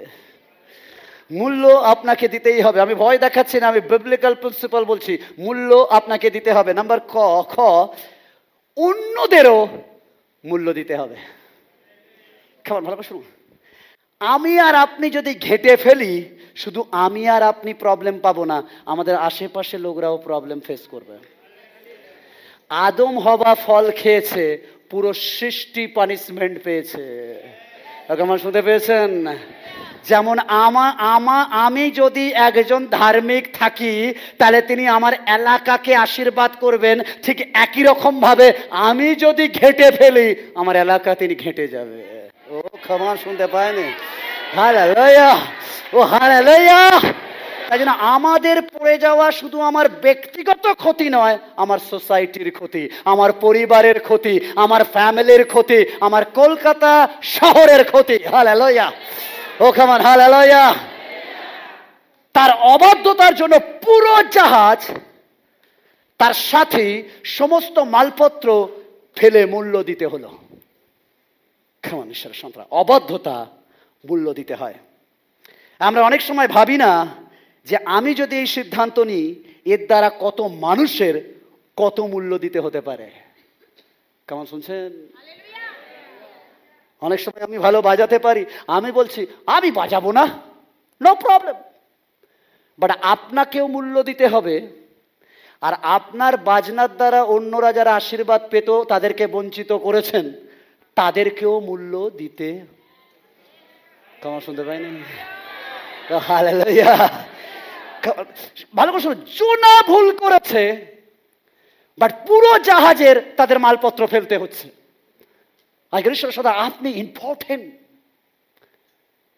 মূল্য আপনাকে দিতেই হবে। আমি ভয় দেখাচ্ছি না, আমি বিবলিক্যাল প্রিন্সিপাল বলছি, মূল্য আপনাকে দিতে হবে। নাম্বার খ, অন্যদেরও মূল্য দিতে হবে। কেমন ভালো করে শুনুন, আমি আর আপনি যদি ঘেটে ফেলি, শুধু আমি আর আপনি প্রবলেম পাবো না, আমাদের আশেপাশে লোকরাও প্রবলেম ফেস করবে। আদম হওয়া ফল খেয়েছে, পুরো সৃষ্টি পানিশমেন্ট পেয়েছে। আমার শুনতে পেয়েছেন? যেমন আমি যদি একজন ধার্মিক থাকি তাহলে তিনি আমার এলাকাকে আশীর্বাদ করবেন, ঠিক একই রকম ভাবে আমি যদি ঘেটে ফেলি আমার এলাকা তিনি ঘেটে যাবে। ও ক্ষমা শুনতে পায়নি? হালেলুয়া, ও হালেলুয়া। তাই জন্য আমাদের পড়ে যাওয়া শুধু আমার ব্যক্তিগত ক্ষতি নয়, আমার সোসাইটির ক্ষতি, আমার পরিবারের ক্ষতি, আমার ফ্যামিলির ক্ষতি, আমার কলকাতা শহরের ক্ষতি। হালেলুয়া, ও কেমন হালেলুয়া। তার অবাধ্যতার জন্য পুরো জাহাজ, তার সাথে সমস্ত মালপত্র ফেলে মূল্য দিতে হলো। কেমন ঈশ্বরের সন্তান, অবাধ্যতা মূল্য দিতে হয়। আমরা অনেক সময় ভাবি না যে আমি যদি এই সিদ্ধান্ত নিই, এর দ্বারা কত মানুষের কত মূল্য দিতে হতে পারে। কেমন শুনছেন? অনেক সময় আমি ভালো বাজাতে পারি, আমি বলছি আমি বাজাবো না, নো প্রবলেম, বাট আপনাকেও মূল্য দিতে হবে। আর আপনার বাজনার দ্বারা অন্যরা যারা আশীর্বাদ পেত, তাদেরকে বঞ্চিত করেছেন, তাদেরকেও মূল্য দিতে। কেমন শুনতে পাইনি? হালেলুয়া। ভালো করে শুনুন, জোনা ভুল করেছে, বাট পুরো জাহাজের তাদের মালপত্র ফেলতে হচ্ছে। ঈশ্বর সদা আপনি ইম্পর্টেন্ট।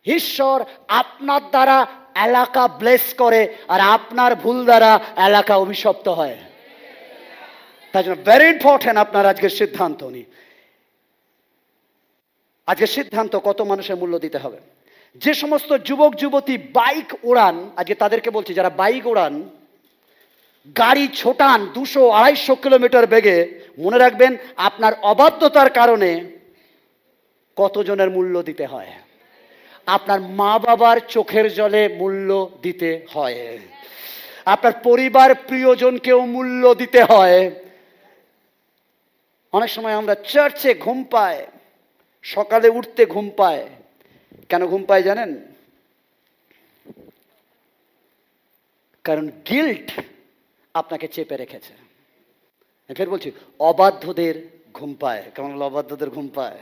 ঈশ্বর আপনার দ্বারা এলাকা ব্লেস করে, আর আপনার ভুল দ্বারা এলাকা অভিশপ্ত হয়। তাই জন্য ভেরি ইম্পর্টেন্ট আপনার আজকের সিদ্ধান্ত নিন। আজকের সিদ্ধান্ত কত মানুষের মূল্য দিতে হবে। যে সমস্ত যুবক যুবতী বাইক ওড়ান, আজকে তাদেরকে বলছি, যারা বাইক ওড়ান, গাড়ি ছোটান 200-250 কিলোমিটার বেগে, মনে রাখবেন আপনার অবাধ্যতার কারণে কতজনের মূল্য দিতে হয়। আপনার মা বাবার চোখের জলে মূল্য দিতে হয়, আপনার পরিবার প্রিয়জনকেও মূল্য দিতে হয়। অনেক সময় আমরা চার্চে ঘুম পাই, সকালে উঠতে ঘুম পায়। কেন ঘুম পায় জানেন? কারণ গিল্ট আপনাকে চেপে রেখেছে। ফের বলছি, অবাধ্যদের ঘুম পায়। কেমন অবাধ্যদের ঘুম পায়?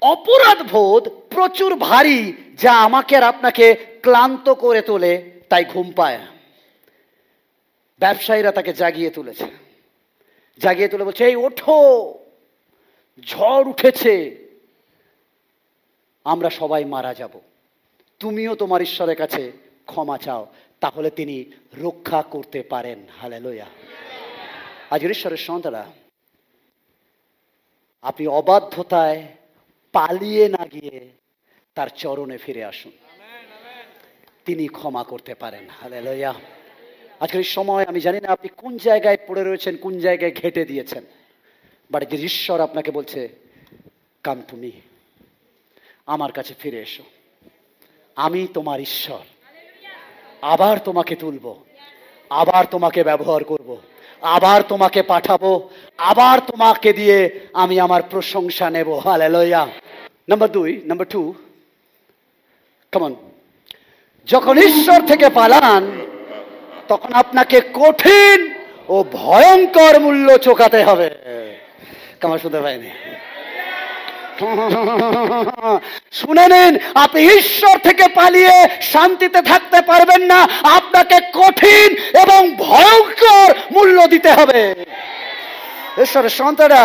অপরাধ বোধ প্রচুর ভারী, যা আমাকে আর আপনাকে ক্লান্ত করে তোলে, তাই ঘুম পায়। ব্যবসায়ীরা তাকে জাগিয়ে তুলেছে, জাগিয়ে তুলে বলছে এই ওঠো, ঝড় উঠেছে, আমরা সবাই মারা যাব, তুমিও তোমার ঈশ্বরের কাছে ক্ষমা চাও, তাহলে তিনি রক্ষা করতে পারেন। হালেলুয়া। আজকের ঈশ্বরের সন্তানরা, আপনি অবাধ্যতায় পালিয়ে না গিয়ে তার চরণে ফিরে আসুন, তিনি ক্ষমা করতে পারেন। হালেলুয়া। আজকের এই সময় আমি জানি না আপনি কোন জায়গায় পড়ে রয়েছেন, কোন জায়গায় ঘেঁটে দিয়েছেন, বাট যে ঈশ্বর আপনাকে বলছে, কাম টু মি, আমার কাছে ফিরে এসো, আমি তোমার ঈশ্বর, আবার তোমাকে তুলব, আবার তোমাকে ব্যবহার করব, আবার তোমাকে পাঠাবো, আবার তোমাকে দিয়ে আমি আমার প্রশংসা নেব। Hallelujah. Number two, come on, যখন ঈশ্বর থেকে পালান তখন আপনাকে কঠিন ও ভয়ঙ্কর মূল্য চোকাতে হবে। কেমন শুনতে পাইনি? শুনে নিন, আপনি ঈশ্বর থেকে পালিয়ে শান্তিতে থাকতে পারবেন না, আপনাকে কঠিন এবং ভয়ঙ্কর মূল্য দিতে হবে। ঈশ্বরের সন্তানরা,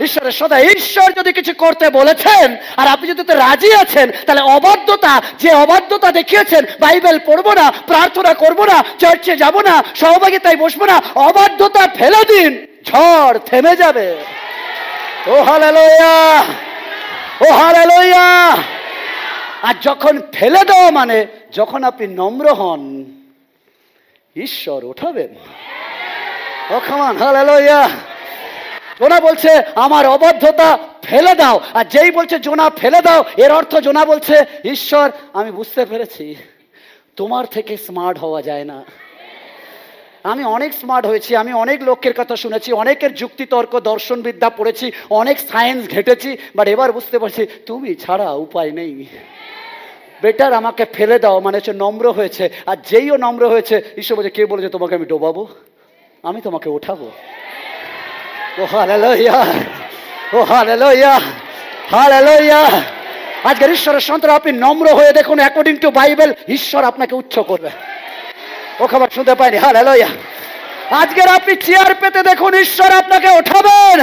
ঈশ্বরের সদা, ঈশ্বর যদি কিছু করতে বলেছেন আর আপনি যদি রাজি আছেন, তাহলে অবাধ্যতা, যে অবাধ্যতা দেখিয়েছেন, বাইবেল পড়বো না, প্রার্থনা করবো না, চার্চে যাব না, সহভাগিতায় বসবো না, অবাধ্যতা ফেলে দিন, ঝড় থেমে যাবে। ও হালেলুয়া, ও হালেলুয়া। আর যখন ফেলে দেওয়া মানে যখন আপনি নম্র হন, ঈশ্বর উঠাবেন। ও কাম অন, হালেলুয়া। জোনা বলছে আমার অবাধ্যতা ফেলে দাও, আর যেই বলছে জোনা ফেলে দাও, এর অর্থ জোনা বলছে, ঈশ্বর আমি বুঝতে পেরেছি তোমার থেকে স্মার্ট হওয়া যায় না, আমি অনেক স্মার্ট হয়েছি, আমি অনেক লোকের কথা শুনেছি, অনেকের যুক্তিতর্ক দর্শনবিদ্যা পড়েছি, অনেক সায়েন্স ঘেটেছি, বাট এবার বুঝতে পারছি তুমি ছাড়া উপায় নেই, বেটার আমাকে ফেলে দাও। মানে হচ্ছে নম্র হয়েছে, আর যেইও নম্র হয়েছে, ঈশ্বর বলছে, কে বলেছে তোমাকে আমি ডোবাবো, আমি তোমাকে ওঠাবো। ও হালেলুয়া, ও হালেলুয়া, হালেলুয়া। আজকের ঈশ্বরের সন্তান, আপনি নম্র হয়ে দেখুন, অ্যাকর্ডিং টু বাইবেল ঈশ্বর আপনাকে উচ্চ করবে। ও খবর শুনতে পাইনি? হালেলুয়া। আজকের আপনি চেয়ার পেতে দেখুন, ঈশ্বর আপনাকে ওঠাবেন।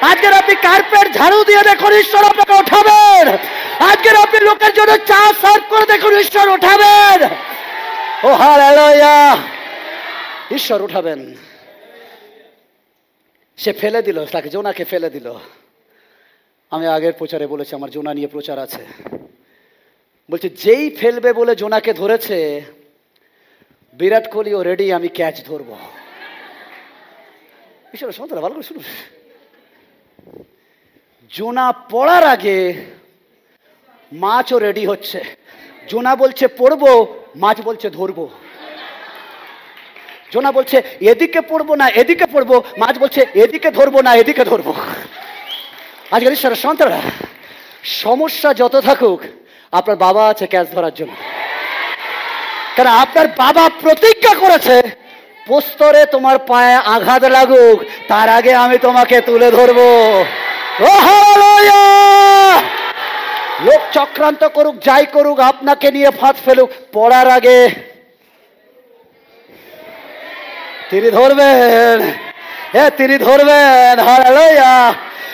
আজকের আপনি কার্পেট ঝাড়ু দিয়ে দেখুন, ঈশ্বর আপনাকে ওঠাবেন। আজকের আপনি লোকের জন্য চা সার্ভ করে দেখুন, ঈশ্বর ওঠাবেন। ও হালেলুয়া, ঈশ্বর উঠাবেন। সে ফেলে দিল, তাকে জোনাকে ফেলে দিল। আমি আগের প্রচারে বলেছি, আমার জোনা নিয়ে প্রচার আছে, বলছে যেই ফেলবে বলে জোনাকে ধরেছে, বিরাট কোহলিও রেডি, আমি ক্যাচ ধরবো। ঈশ্বর সন্তান ভালো করে শুনুন, জোনা পড়ার আগে মাছও রেডি হচ্ছে। জোনা বলছে পড়বো, মাছ বলছে ধরবো। জোনা বলছে এদিকে পড়বো না এদিকে পড়বো, মাছ বলছে এদিকে ধরবো না এদিকে ধরবো। আজকের ঈশ্বরের সন্তানরা, সমস্যা যত থাকুক, আপনার বাবা আছে ক্যাচ ধরার জন্য। কারণ আপনার বাবা প্রতিজ্ঞা করেছে, প্রস্তরে তোমার পায়ে আঘাত লাগুক, তার আগে আমি তোমাকে তুলে ধরবো। ও হালেলুয়া। লোক চক্রান্ত করুক, যাই করুক, আপনাকে নিয়ে ফাঁদ ফেলুক, পড়ার আগে তিনি ধরবেন। হ্যাঁ, তিনি ধরবেন। হালেলুয়া।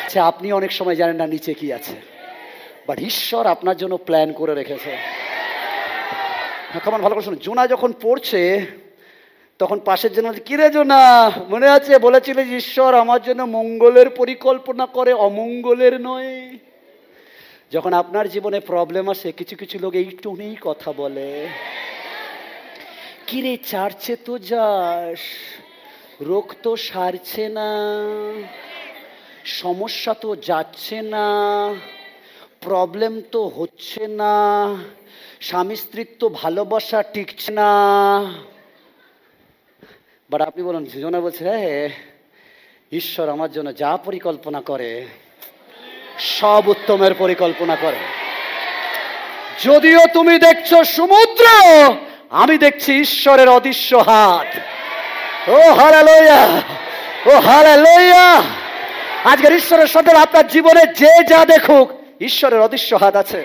আচ্ছা, আপনি অনেক সময় জানেন না নিচে কি আছে, বাট ঈশ্বর আপনার জন্য প্ল্যান করে রেখেছে। কেমন ভালো করে শুনুন, জোনা যখন পড়ছে তখন পাশের জন্য, কিরে জোনা, মনে আছে বলেছিল ঈশ্বর আমার জন্য মঙ্গলের পরিকল্পনা করে, অমঙ্গলের নয়। যখন আপনার জীবনে প্রবলেম আসে, কিছু কিছু লোক এই টোনেই কথা বলে, কিরে চার্চে তো যাস, রোগ তো সারছে না, সমস্যা তো যাচ্ছে না, প্রবলেম তো হচ্ছে না, স্বামী স্ত্রীর তো ভালোবাসা টিকছে না। বাট আপনি বলুন, জোনা বলছে, হ্যাঁ ঈশ্বর আমার জন্য যা পরিকল্পনা করে সব উত্তমের পরিকল্পনা করে। যদিও তুমি দেখছো সমুদ্র, আমি দেখছি ঈশ্বরের অদৃশ্য হাত। ও হালেলুয়া, ও হালেলুয়া। আজকের ঈশ্বরের সাথে আপনার জীবনে যে যা দেখুক, ঈশ্বরের অদৃশ্য হাত আছে।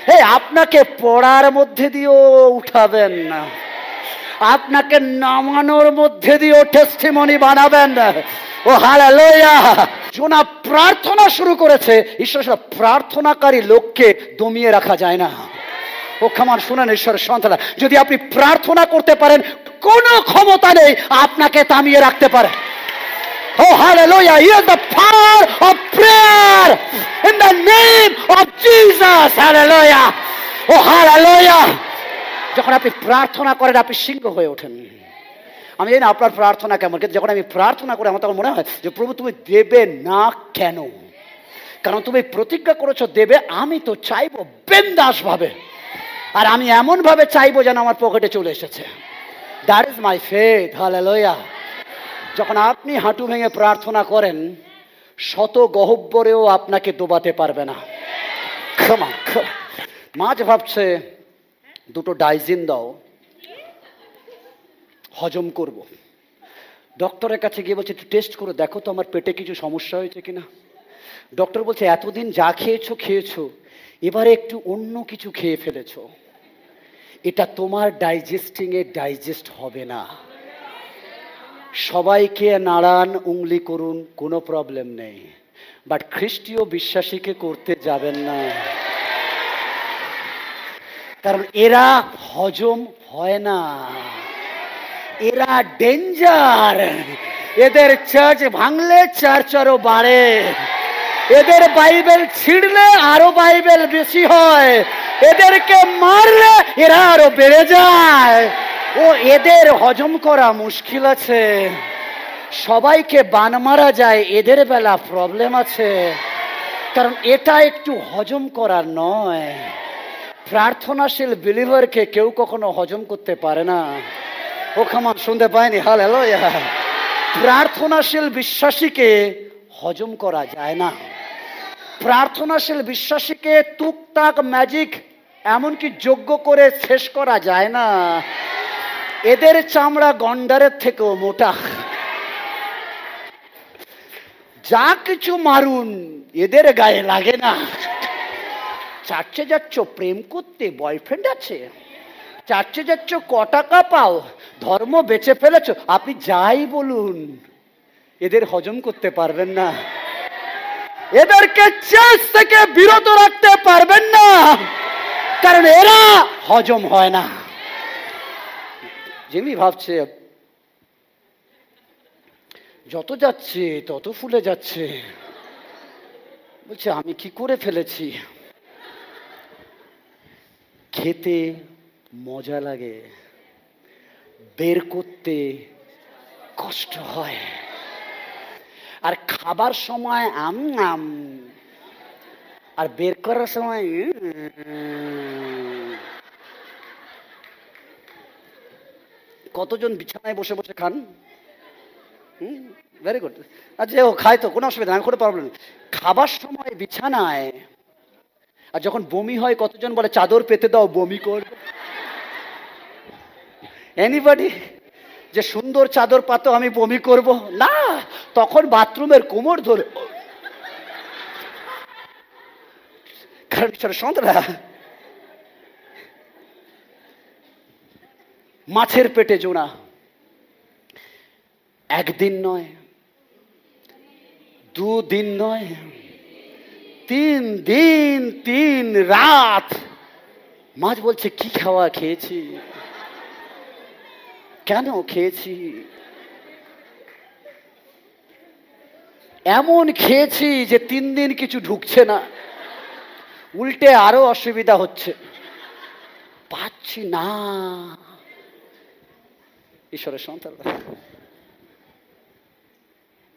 হে, আপনাকে পড়ার মধ্যে দিয়েও উঠাবেন না, আপনাকে নামানোর মধ্যে দিয়েও টেস্টিমনি বানাবেন। ও হালেলুয়া। জোনা প্রার্থনা শুরু করেছে। ঈশ্বর প্রার্থনাকারী লোককে দমিয়ে রাখা যায় না। ও খামান শুনেন ঈশ্বরের সন্তানরা, যদি আপনি প্রার্থনা করতে পারেন, কোনো ক্ষমতা নেই আপনাকে থামিয়ে রাখতে পারে। Oh hallelujah, hear the power of prayer in the name of Jesus. Hallelujah. Oh hallelujah. যখন আপনি প্রার্থনা করেন আপনি সিংহ হয়ে ওঠেন। আমি জানি না আপনার প্রার্থনা কেমন, কিন্তু যখন আমি প্রার্থনা করি আমার তখন মনে হয় যে প্রভু তুমি দেবে না কেন? কারণ তুমি প্রতিজ্ঞা করেছো দেবে, আমি তো চাইবো বিন্দাস ভাবে, আর আমি এমন ভাবে চাইবো যেন আমার পকেটে চলে এসেছে। That is my faith. Hallelujah. যখন আপনি হাঁটু ভেঙে প্রার্থনা করেন, শত গহব্বরেও আপনাকে ডোবাতে পারবে না। মাঝ ভাবছে দুটো ডাইজিন দাও, হজম করব। ডক্টরের কাছে গিয়ে বলছে একটু টেস্ট করে দেখো তো আমার পেটে কিছু সমস্যা হয়েছে কিনা। ডক্টর বলছে এতদিন যা খেয়েছো এবারে একটু অন্য কিছু খেয়ে ফেলেছো, এটা তোমার ডাইজেস্টিংয়ে ডাইজেস্ট হবে না। সবাইকে নাড়ান, উংলি করুন, কোনো প্রবলেম নেই, বাট খ্রিস্টীয় বিশ্বাসীকে করতে যাবেন না, কারণ এরা হজম হয় না, এরা ডেঞ্জার। এদের চার্চ ভাঙলে চার্চ আরো বাড়ে, এদের বাইবেল ছিঁড়লে আরো বাইবেল বেশি হয়, এদেরকে মারলে এরা আরো বেড়ে যায়। ও এদের হজম করা মুশকিল আছে। সবাইকে বান মারা যায়, এদের বেলা প্রবলেম আছে, কারণ এটা একটু হজম করার নয়। প্রার্থনাশীল বিলিভারকে কেউ কখনো হজম করতে পারে না। ও খামান শুনতে পায়নি? হালেলুয়া। প্রার্থনাশীল বিশ্বাসীকে হজম করা যায় না। প্রার্থনাশীল বিশ্বাসীকে টুকটাক ম্যাজিক এমনকি যোগ্য করে শেষ করা যায় না। এদের চামড়া গন্ডারের থেকেও মোটা। যা কিছু মারুন এদের গায়ে লাগে না। চার্চে যাচ্ছ প্রেম করতে, বয়ফ্রেন্ড আছে, চার্চে যাচ্ছ ক টাকা পাও, ধর্ম বেঁচে ফেলেছ, আপনি যাই বলুন এদের হজম করতে পারবেন না। এদেরকে চার্চ থেকে বিরত রাখতে পারবেন না, কারণ এরা হজম হয় না। জিমি ভাবছে যত যাচ্ছে তত ফুলে যাচ্ছে, বলছে আমি কি করে ফেলেছি। খেতে মজা লাগে, বের করতে কষ্ট হয়, আর খাবার সময় আম, আর বের করার সময় কতজন বিছানায় বসে বসে খান? Very good. আচ্ছা ও খায় তো কোনো অসুবিধা নেই, কোনো প্রবলেম। খাবার সময় বিছানায়, আর যখন বমি হয় কতজন বলে চাদর পেতে দাও বমি করবে? এনিবডি যে সুন্দর চাদর পাতো আমি বমি করব না, তখন বাথরুমের কোমর ধরে। কারণ সন্তানরা মাছের পেটে জোনা একদিন নয়, দুদিন নয়, 3 দিন 3 রাত। মাছ বলছে কি খাওয়া খেয়েছি, কেন খেয়েছি? এমন খেয়েছি যে 3 দিন কিছু ঢুকছে না, উল্টে আরো অসুবিধা হচ্ছে, পাচ্ছি না। ঈশ্বরের সন্তান,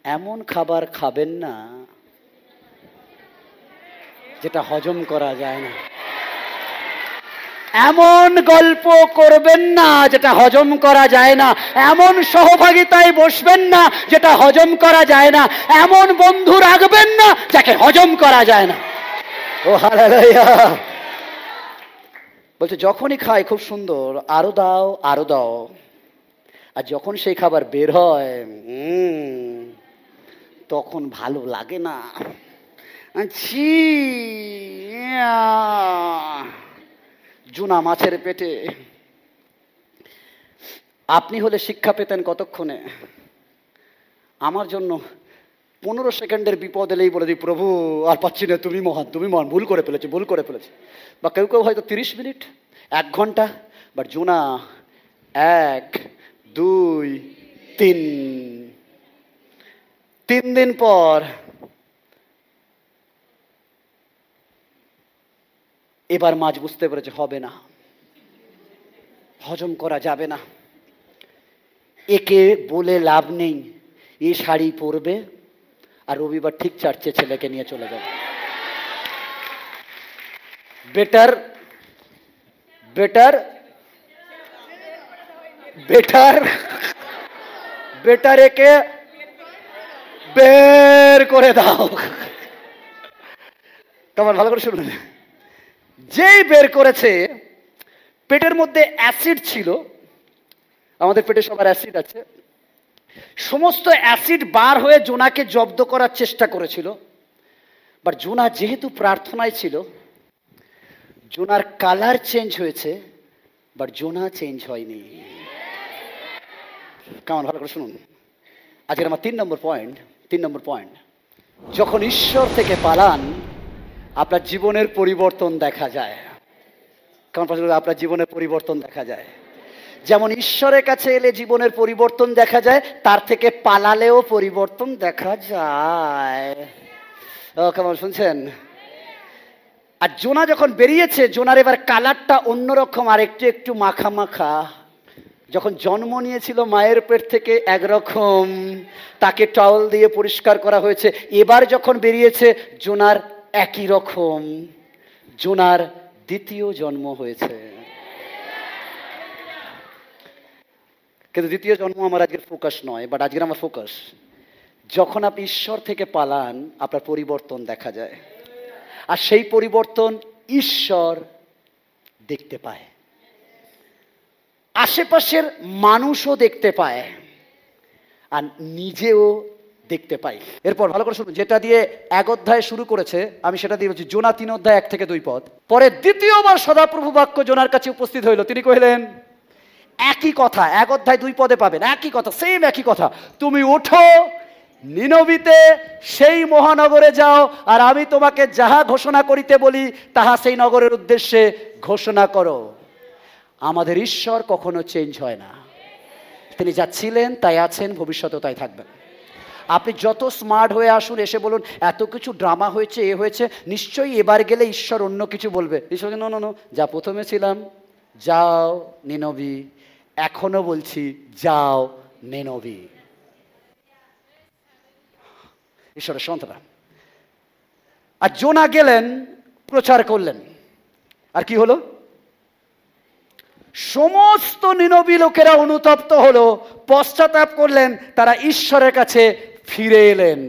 এমন খাবার খাবেন না যেটা হজম করা যায় না, এমন গল্প করবেন না যেটা হজম করা যায় না, এমন সহভাগিতায় বসবেন না যেটা হজম করা যায় না, এমন বন্ধু রাখবেন না যাকে হজম করা যায় না। ও হালেলুয়া। বলছে যখনই খাই খুব সুন্দর, আরো দাও আরো দাও, আর যখন সেই খাবার বের হয় তখন ভালো লাগে না। জুনা মাছের পেটে। আপনি হলে শিক্ষা পেতেন কতক্ষণে? আমার জন্য 15 সেকেন্ডের বিপদ এলেই বলে দিই, প্রভু আর পাচ্ছি না, তুমি মহান, তুমি মহান, ভুল করে ফেলেছি। বা কেউ কেউ হয়তো 30 মিনিট, 1 ঘন্টা। বাট জোনা 1, 2, 3, 3 দিন পর এবার মাছ বুঝতে পেরেছে হবে না, হজম করা যাবে না, একে বলে লাভ নেই, এ শাড়ি পরবে আর রবিবার ঠিক চার্চে ছেলেকে নিয়ে চলে যাবে। বেটার বেটার বেটার বেটার একে বের করে দাও। তোমার ভালো করে শুনুন, যেই বের করেছে, পেটের মধ্যে অ্যাসিড ছিল, আমাদের পেটে সবার অ্যাসিড আছে, সমস্ত অ্যাসিড বার হয়ে জোনাকে জব্দ করার চেষ্টা করেছিল। বাট জোনা যেহেতু প্রার্থনায় ছিল, জোনার কালার চেঞ্জ হয়েছে, বাট জোনা চেঞ্জ হয়নি। কেমন ভালো করে শুনুন, আজকের আমার 3 নম্বর পয়েন্ট, যখন ঈশ্বর থেকে পালান আপনার জীবনের পরিবর্তন দেখা যায়। কেমন আপনার জীবনের পরিবর্তন দেখা যায়। যেমন ঈশ্বরের কাছে এলে জীবনের পরিবর্তন দেখা যায়, তার থেকে পালালেও পরিবর্তন দেখা যায়। কেমন শুনছেন? আর জোনা যখন বেরিয়েছে, জোনার এবার কালারটা অন্যরকম, আর একটু মাখা মাখা। যখন জন্ম নিয়েছিল মায়ের পেট থেকে একরকম, তাকে টাওয়াল দিয়ে পরিষ্কার করা হয়েছে। এবার যখন বেরিয়েছে, জোনার একই রকম, জোনার দ্বিতীয় জন্ম হয়েছে। কিন্তু দ্বিতীয় জন্ম আমার আজকের ফোকাস নয়, বাট আজকের আমার ফোকাস, যখন আপনি ঈশ্বর থেকে পালান আপনার পরিবর্তন দেখা যায়। আর সেই পরিবর্তন ঈশ্বর দেখতে পায়, আশেপাশের মানুষও দেখতে পায়, আর নিজেও দেখতে পাই। এরপর ভালো করে শুনুন, যেটা দিয়ে 1 অধ্যায় শুরু করেছে, আমি সেটা দিয়ে বলছি। জোনা 3 অধ্যায় 1 থেকে 2 পদ। পরে দ্বিতীয়বার সদাপ্রভু বাক্য জোনার কাছে উপস্থিত হইল। তিনি কহিলেন, একই কথা, 1 অধ্যায় 2 পদে পাবেন, একই কথা, সেম একই কথা। তুমি ওঠো, নিনবিতে সেই মহানগরে যাও, আর আমি তোমাকে যাহা ঘোষণা করিতে বলি তাহা সেই নগরের উদ্দেশ্যে ঘোষণা করো। আমাদের ঈশ্বর কখনো চেঞ্জ হয় না। তিনি যা ছিলেন তাই আছেন, ভবিষ্যতেও তাই থাকবেন। আপনি যত স্মার্ট হয়ে আসুন, এসে বলুন এত কিছু ড্রামা হয়েছে, এ হয়েছে, নিশ্চয়ই এবার গেলে ঈশ্বর অন্য কিছু বলবে। ঈশ্বর নো, যা প্রথমে ছিলাম, যাও নিনবি, এখনো বলছি যাও নিনবি। ঈশ্বরের সন্তান। আর জোনা গেলেন, প্রচার করলেন, আর কি হলো? সমস্ত নিনবী লোকেরা অনুতপ্ত হলো, পশ্চাতাপ করলেন, তারা ঈশ্বরের কাছে ফিরে এলেন।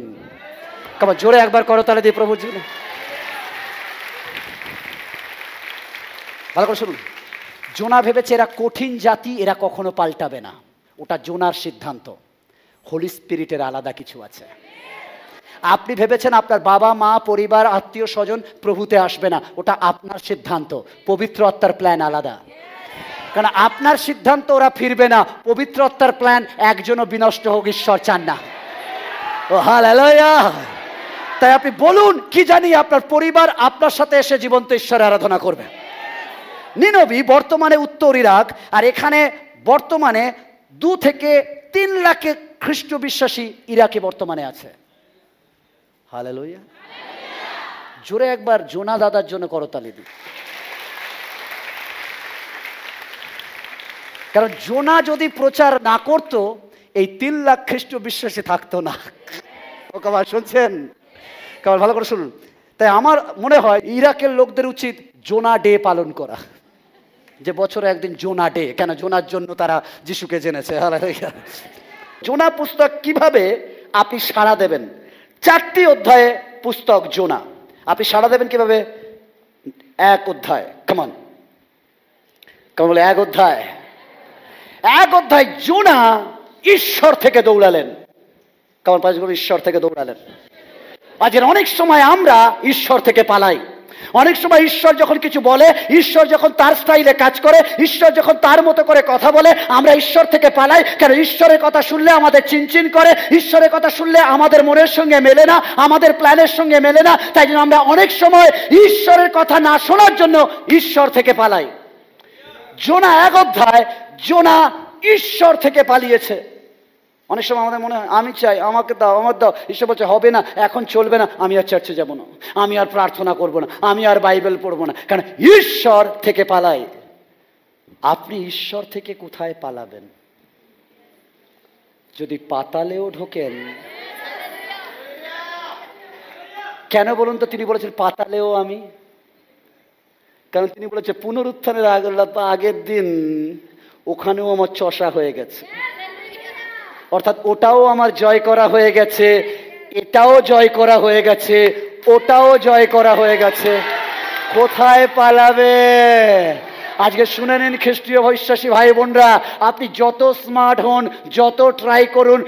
কেমন জোরে একবার করো তাহলে দিয়ে প্রভুর জন্য। ভালো করে শুনুন, জোনা ভেবেছে এরা কঠিন জাতি, এরা কখনো পাল্টাবে না। ওটা জোনার সিদ্ধান্ত। হোলি স্পিরিটের আলাদা কিছু আছে। আপনি ভেবেছেন আপনার বাবা মা, পরিবার, আত্মীয় স্বজন প্রভুতে আসবে না, ওটা আপনার সিদ্ধান্ত। পবিত্র আত্মার প্ল্যান আলাদা। কারণ আপনার সিদ্ধান্ত ওরা ফিরবে না, পবিত্র আত্মার প্ল্যান একজনও বিনষ্ট হোক ঈশ্বর চান না। ও হালেলুয়া। তাই আপনি বলুন, কি জানি আপনার পরিবার আপনার সাথে এসে জীবন্ত ঈশ্বরের আরাধনা করবে। নিনবী বর্তমানে উত্তর ইরাক, আর এখানে বর্তমানে 2 থেকে 3 লাখ খ্রিস্ট বিশ্বাসী ইরাকে বর্তমানে আছে। হালেলুয়া। জোরে একবার জোনা দাদার জন্য করতালি দিই। কারণ জোনা যদি প্রচার না করত, এই 3 লাখ খ্রিস্ট বিশ্বাসী থাকতো না। ও কাবার শুনছেন? কাবার ভালো করে শুনুন। তাই আমার মনে হয় ইরাকের লোকদের উচিত জোনা ডে পালন করা, যে বছরে একদিন জোনা ডে। কেন? জোনার জন্য তারা যিশুকে জেনেছে। জোনা পুস্তক কিভাবে আপনি সাড়া দেবেন? 4টি অধ্যায়ে পুস্তক জোনা। আপনি সাড়া দেবেন কিভাবে? 1 অধ্যায়। কেমন বলে 1 অধ্যায়? 1 অধ্যায় জোনা ঈশ্বর থেকে দৌড়ালেন। কেমন পাঁচ ঈশ্বর থেকে দৌড়ালেন। আজকের অনেক সময় আমরা ঈশ্বর থেকে পালাই। অনেক সময় ঈশ্বর যখন কিছু বলে, ঈশ্বর যখন তার স্টাইলে কাজ করে, ঈশ্বর যখন তার মতো করে কথা বলে, আমরা ঈশ্বর থেকে পালাই। কেন? ঈশ্বরের কথা শুনলে আমাদের চিনচিন করে, ঈশ্বরের কথা শুনলে আমাদের মনের সঙ্গে মেলে না, আমাদের প্ল্যানের সঙ্গে মেলে না। তাই জন্য আমরা অনেক সময় ঈশ্বরের কথা না শোনার জন্য ঈশ্বর থেকে পালাই। জোনা 1 অধ্যায়, জোনা ঈশ্বর থেকে পালিয়েছে। অনেক সময় আমাদের মনে হয় আমি চাই, আমাকে দাও, আমার দাও। ঈশ্বর বলছে হবে না, এখন চলবে না, আমি আর চার্চে যাব না, আমি আর প্রার্থনা করব না, আমি আর বাইবেল পড়বো না। কারণ ঈশ্বর থেকে পালাই। আপনি ঈশ্বর থেকে কোথায় পালাবেন? যদি পাতালেও ঢোকেন। কেন বলুন তো? তিনি বলেছেন পাতালেও আমি। কারণ তিনি বলেছে পুনরুত্থানের আগের দিন ওখানেও আমার চষা হয়ে গেছে, অর্থাৎ ওটাও আমার জয় করা হয়ে গেছে, এটাও জয় করা হয়ে গেছে, ওটাও জয় করা হয়ে গেছে। কোথায় পালাবে? আজকে শুনে নিন খ্রিস্টীয় বিশ্বাসী ভাই বোনরা, আপনি যত স্মার্ট হন, যত ট্রাই করুন,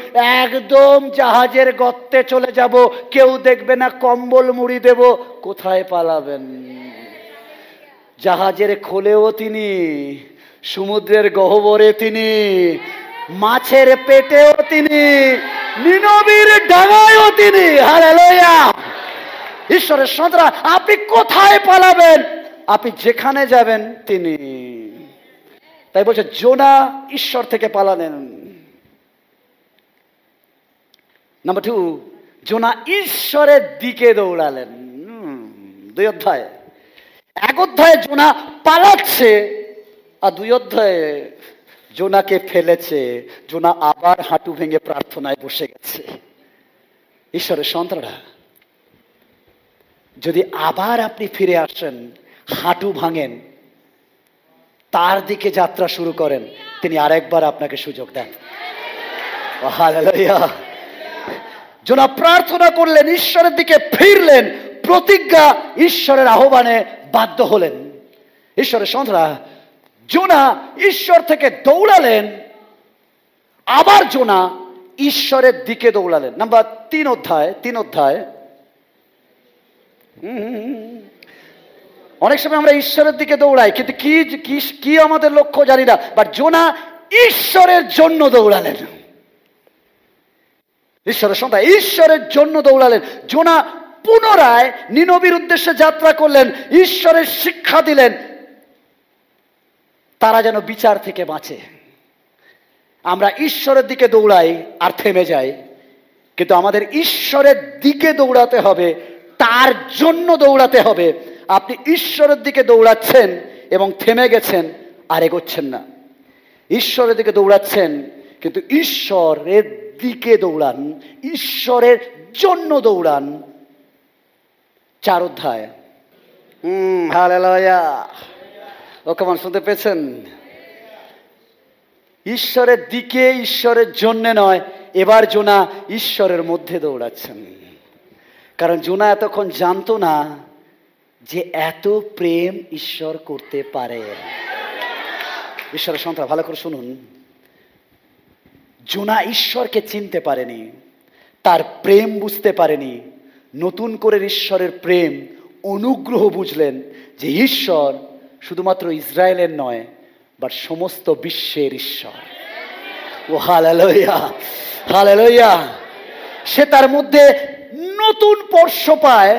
একদম জাহাজের গর্তে চলে যাব, কেউ দেখবে না, কম্বল মুড়ি দেব। কোথায় পালাবেন? জাহাজের খোলেও তিনি, সমুদ্রের গহ্বরে তিনি, মাছের পেটেও তিনি, নিনবীর ডাঙায়ও তিনি। হালেলুয়া! ঈশ্বরের সন্তান, আপনি কোথায় পালাবেন? আপনি যেখানে যাবেন তিনি। তাই বলছে জোনা ঈশ্বর থেকে পালালেন। নাম্বার 2, জোনা ঈশ্বরের দিকে দৌড়ালেন। 2 অধ্যায়। 1 অধ্যায়ে জোনা পালাচ্ছে, আর 2 অধ্যায়ে জোনাকে ফেলেছে। জোনা আবার হাঁটু ভেঙে প্রার্থনায় বসে গেছে। ঈশ্বরের সন্তানরা, যদি আবার আপনি ফিরে আসেন, হাঁটু ভাঙেন, তার দিকে যাত্রা শুরু করেন, তিনি আরেকবার আপনাকে সুযোগ দেন। হালেলুয়া! জোনা প্রার্থনা করলেন, ঈশ্বরের দিকে ফিরলেন, প্রতিজ্ঞা ঈশ্বরের আহ্বানে বাধ্য হলেন। ঈশ্বরের সন্তানরা, জোনা ঈশ্বর থেকে দৌড়ালেন, আবার জোনা ঈশ্বরের দিকে দৌড়ালেন। নাম্বার 3 অধ্যায়। অনেক সময় আমরা ঈশ্বরের দিকে দৌড়াই, কিন্তু কি আমাদের লক্ষ্য জানি না। বাট জোনা ঈশ্বরের জন্য দৌড়ালেন। ঈশ্বরের সন্তান, ঈশ্বরের জন্য দৌড়ালেন। জোনা পুনরায় নিনবীর উদ্দেশ্যে যাত্রা করলেন, ঈশ্বরের শিক্ষা দিলেন, তারা যেন বিচার থেকে বাঁচে। আমরা ঈশ্বরের দিকে দৌড়াই আর থেমে যাই, কিন্তু আমাদের ঈশ্বরের দিকে দৌড়াতে হবে, তার জন্য দৌড়াতে হবে। আপনি ঈশ্বরের দিকে দৌড়াচ্ছেন এবং থেমে গেছেন আর এগোচ্ছেন না। ঈশ্বরের দিকে দৌড়াচ্ছেন, কিন্তু ঈশ্বরের দিকে দৌড়ান, ঈশ্বরের জন্য দৌড়ান। 4 অধ্যায়। হালেলুয়া! ও কেমন শুনতে পেয়েছেন? ঈশ্বরের দিকে, ঈশ্বরের জন্য নয়। এবার জোনা ঈশ্বরের মধ্যে দৌড়াচ্ছেন। কারণ জোনা এতক্ষণ জানতো না যে এত প্রেম ঈশ্বর করতে পারে। ঈশ্বরের সন্তান, ভালো করে শুনুন, জোনা ঈশ্বরকে চিনতে পারেনি, তার প্রেম বুঝতে পারেনি। নতুন করে ঈশ্বরের প্রেম, অনুগ্রহ বুঝলেন, যে ঈশ্বর শুধুমাত্র ইসরায়েলের নয়, বাট সমস্ত বিশ্বের ঈশ্বর। ও হালেলুয়া! হালেলুয়া! সে তার মধ্যে নতুন স্পর্শ পায়।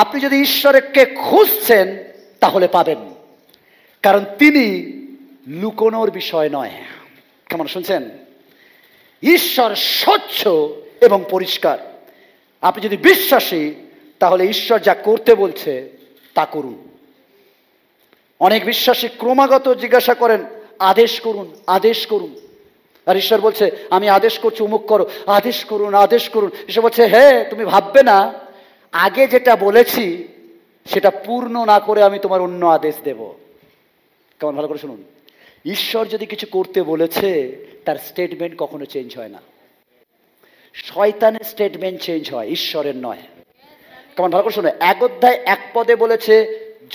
আপনি যদি ঈশ্বরকে খুঁজছেন তাহলে পাবেন, কারণ তিনি লুকোনোর বিষয় নয়। কেমন শুনছেন? ঈশ্বর স্বচ্ছ এবং পরিষ্কার। আপনি যদি বিশ্বাসী, তাহলে ঈশ্বর যা করতে বলছে তা করুন। অনেক বিশ্বাসী ক্রমাগত জিজ্ঞাসা করেন, আদেশ করুন, আদেশ করুন। আর ঈশ্বর বলছে, আমি আদেশ করছি, অমুক করো, আদেশ করুন, আদেশ করুন। ঈশ্বর বলছে, হ্যাঁ, তুমি ভাববে না আগে যেটা বলেছি সেটা পূর্ণ না করে আমি তোমার অন্য আদেশ দেব। কেমন? ভালো করে শুনুন, ঈশ্বর যদি কিছু করতে বলেছে, তার স্টেটমেন্ট কখনো চেঞ্জ হয় না। শয়তানের স্টেটমেন্ট চেঞ্জ হয়, ঈশ্বরের নয়। কেমন? ভালো করে শুনুন, 1 অধ্যায় 1 পদে বলেছে,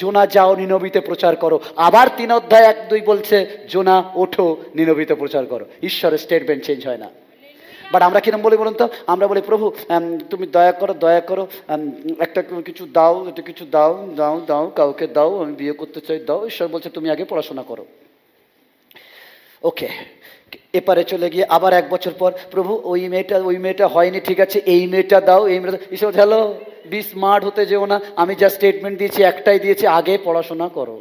জোনা যাও নিনবীতে প্রচার করো। আবার 3 অধ্যায় 1-2 বলছে, জোনা ওঠো নিনবীতে প্রচার করো। ঈশ্বরের স্টেটমেন্ট চেঞ্জ হয় না। বাট আমরা কিরম বলি বলুন তো? আমরা বলি, প্রভু তুমি দয়া করো, দয়া করো, একটা কিছু দাও, এটা কিছু দাও, দাও দাও, কাউকে দাও, আমি বিয়ে করতে চাই, দাও। ঈশ্বর বলছে তুমি আগে পড়াশোনা করো। ওকে, এপারে চলে গিয়ে আবার 1 বছর পর, প্রভু ওই মেয়েটা হয়নি, ঠিক আছে এই মেয়েটা দাও, এই মেয়েটা। ঈশ্বর হ্যালো, বি স্মার্ট হতে যেও না, আমি যা স্টেটমেন্ট দিয়েছি একটাই দিয়েছি, আগে পড়াশোনা করো।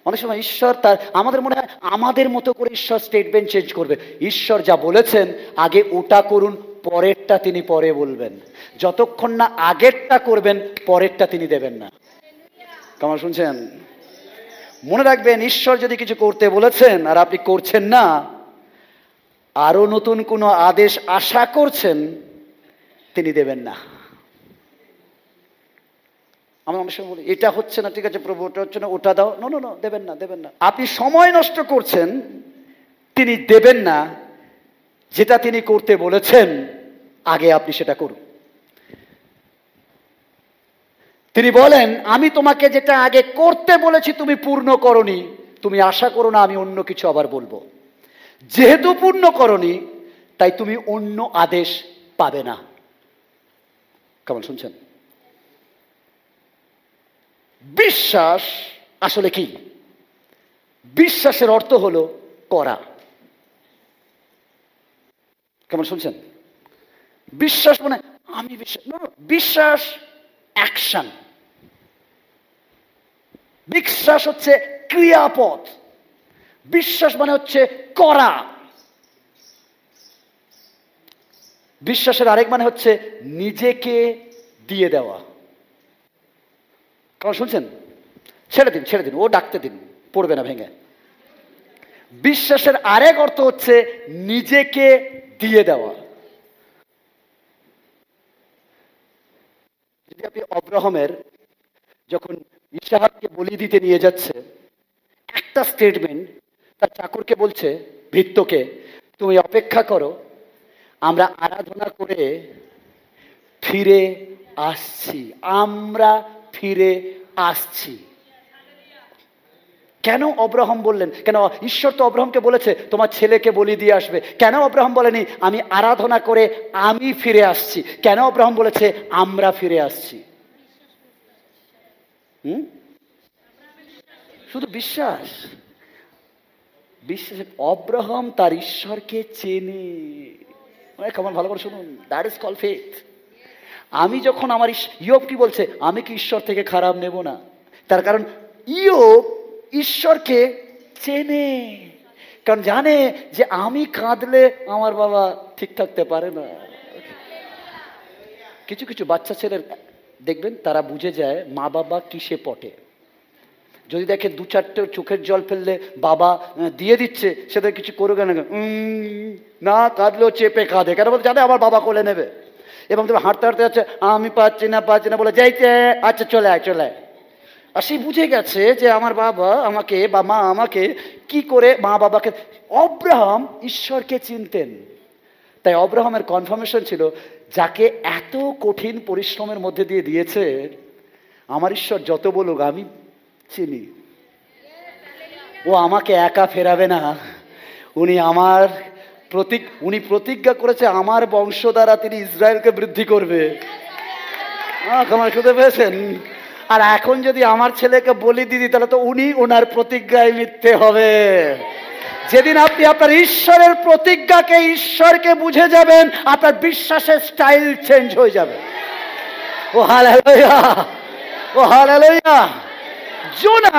অনেক সময় ঈশ্বর আমাদের মনে হয় আমাদের মতো করে ঈশ্বর স্টেটমেন্ট চেঞ্জ করবে। ঈশ্বর যা বলেছেন আগে ওটা করুন, পরেরটা তিনি পরে বলবেন। যতক্ষণ না আগেরটা করবেন, পরেরটা তিনি দেবেন না। কেমন শুনছেন? মনে রাখবেন, ঈশ্বর যদি কিছু করতে বলেছেন আর আপনি করছেন না, আরো নতুন কোনো আদেশ আশা করছেন, তিনি দেবেন না। আমরা অনেক সময় বলি এটা হচ্ছে না, ঠিক আছে প্রভু ওটা হচ্ছে না, ওটা দাও। নো নো নো, দেবেন না, দেবেন না। আপনি সময় নষ্ট করছেন, তিনি দেবেন না। যেটা তিনি করতে বলেছেন আগে আপনি সেটা করুন। তিনি বলেন, আমি তোমাকে যেটা আগে করতে বলেছি তুমি পূর্ণ করনি, তুমি আশা করো না আমি অন্য কিছু আবার বলবো। যেহেতু পূর্ণ করনি, তাই তুমি অন্য আদেশ পাবে না। কেমন শুনছেন? বিশ্বাস আসলে কি? বিশ্বাসের অর্থ হলো করা। কেমন শুনছেন? বিশ্বাস মানে আমি বিশ্বাস অ্যাকশন। বিশ্বাস হচ্ছে ক্রিয়াপদ। বিশ্বাস মানে হচ্ছে করা। বিশ্বাসের আরেক মানে হচ্ছে নিজেকে দিয়ে দেওয়া। কেমন শুনছেন? ছেড়ে দিন, ছেড়ে দিন, ও ডাকতে দিন, পড়বে না ভেঙে। বিশ্বাসের আরেক অর্থ হচ্ছে নিজেকে দিয়ে দেওয়া। যদি আপনি অব্রাহামের যখন ইসহাককে বলি দিতে নিয়ে যাচ্ছে, একটা স্টেটমেন্ট তার চাকরকে বলছে, ভৃত্যকে, তুমি অপেক্ষা করো, আমরা আরাধনা করে ফিরে আসছি, আমরা ফিরে আসছি। কেন অব্রাহাম বললেন? কেন ঈশ্বর তো অব্রাহামকে বলেছে তোমার ছেলেকে বলি দিয়ে আসবে। কেন অব্রাহাম বলেনি আমি আরাধনা করে আমি ফিরে আসছি? কেন অব্রাহাম বলেছে আমরা ফিরে আসছি? শুধু বিশ্বাস। বিশ্বাস। অব্রাহাম তার ঈশ্বরকে চেনে। কেমন ভালো করে শুনুন, দ্যাট ইজ কল ফেথ। আমি যখন আমার ইয়োব কি বলছে, আমি কি ঈশ্বর থেকে খারাপ নেব না? তার কারণ ইয়োব ঈশ্বরকে চেনে, কারণ জানে যে আমি কাঁদলে আমার বাবা ঠিক থাকতে পারে না। কিছু কিছু বাচ্চা ছেলের দেখবেন তারা বুঝে যায় মা বাবা কিসে পটে। যদি দেখে 2-4টে চোখের জল ফেললে বাবা দিয়ে দিচ্ছে, সেটা কিছু করবে না, না কাঁদলেও চেপে কাঁদে। কেন বলতে জানে আমার বাবা কোলে নেবে। এবং তুমি হাঁটতে হাঁটতে যাচ্ছে, আমি পাচ্ছি না বলে যাইতে, আচ্ছা চলে আয় চলে আয়। আর সে বুঝে গেছে যে আমার বাবা আমাকে বা মা আমাকে কি করে, মা বাবাকে। অব্রাহাম ঈশ্বরকে চিনতেন, তাই অব্রাহামের কনফার্মেশন ছিল যাকে এত কঠিন পরিশ্রমের মধ্যে দিয়ে দিয়েছে আমার ঈশ্বর যত বলুক আমি চিনি, ও আমাকে একা ফেরাবে না। উনি প্রতিজ্ঞা করেছে আমার বংশ দ্বারা তিনি ইসরায়েলকে বৃদ্ধি করবে। আমার শুনতে পেয়েছেন? আর এখন যদি আমার ছেলেকে বলি দিদি, তাহলে তো উনি ওনার প্রতিজ্ঞায় মিথ্যে হবে। যেদিন আপনি আপনার ঈশ্বরের প্রতিজ্ঞাকে, ঈশ্বরকে বুঝে যাবেন, আপনার বিশ্বাসের স্টাইল চেঞ্জ হয়ে যাবে। ও হালেলুয়া, ও হালেলুয়া। জোনা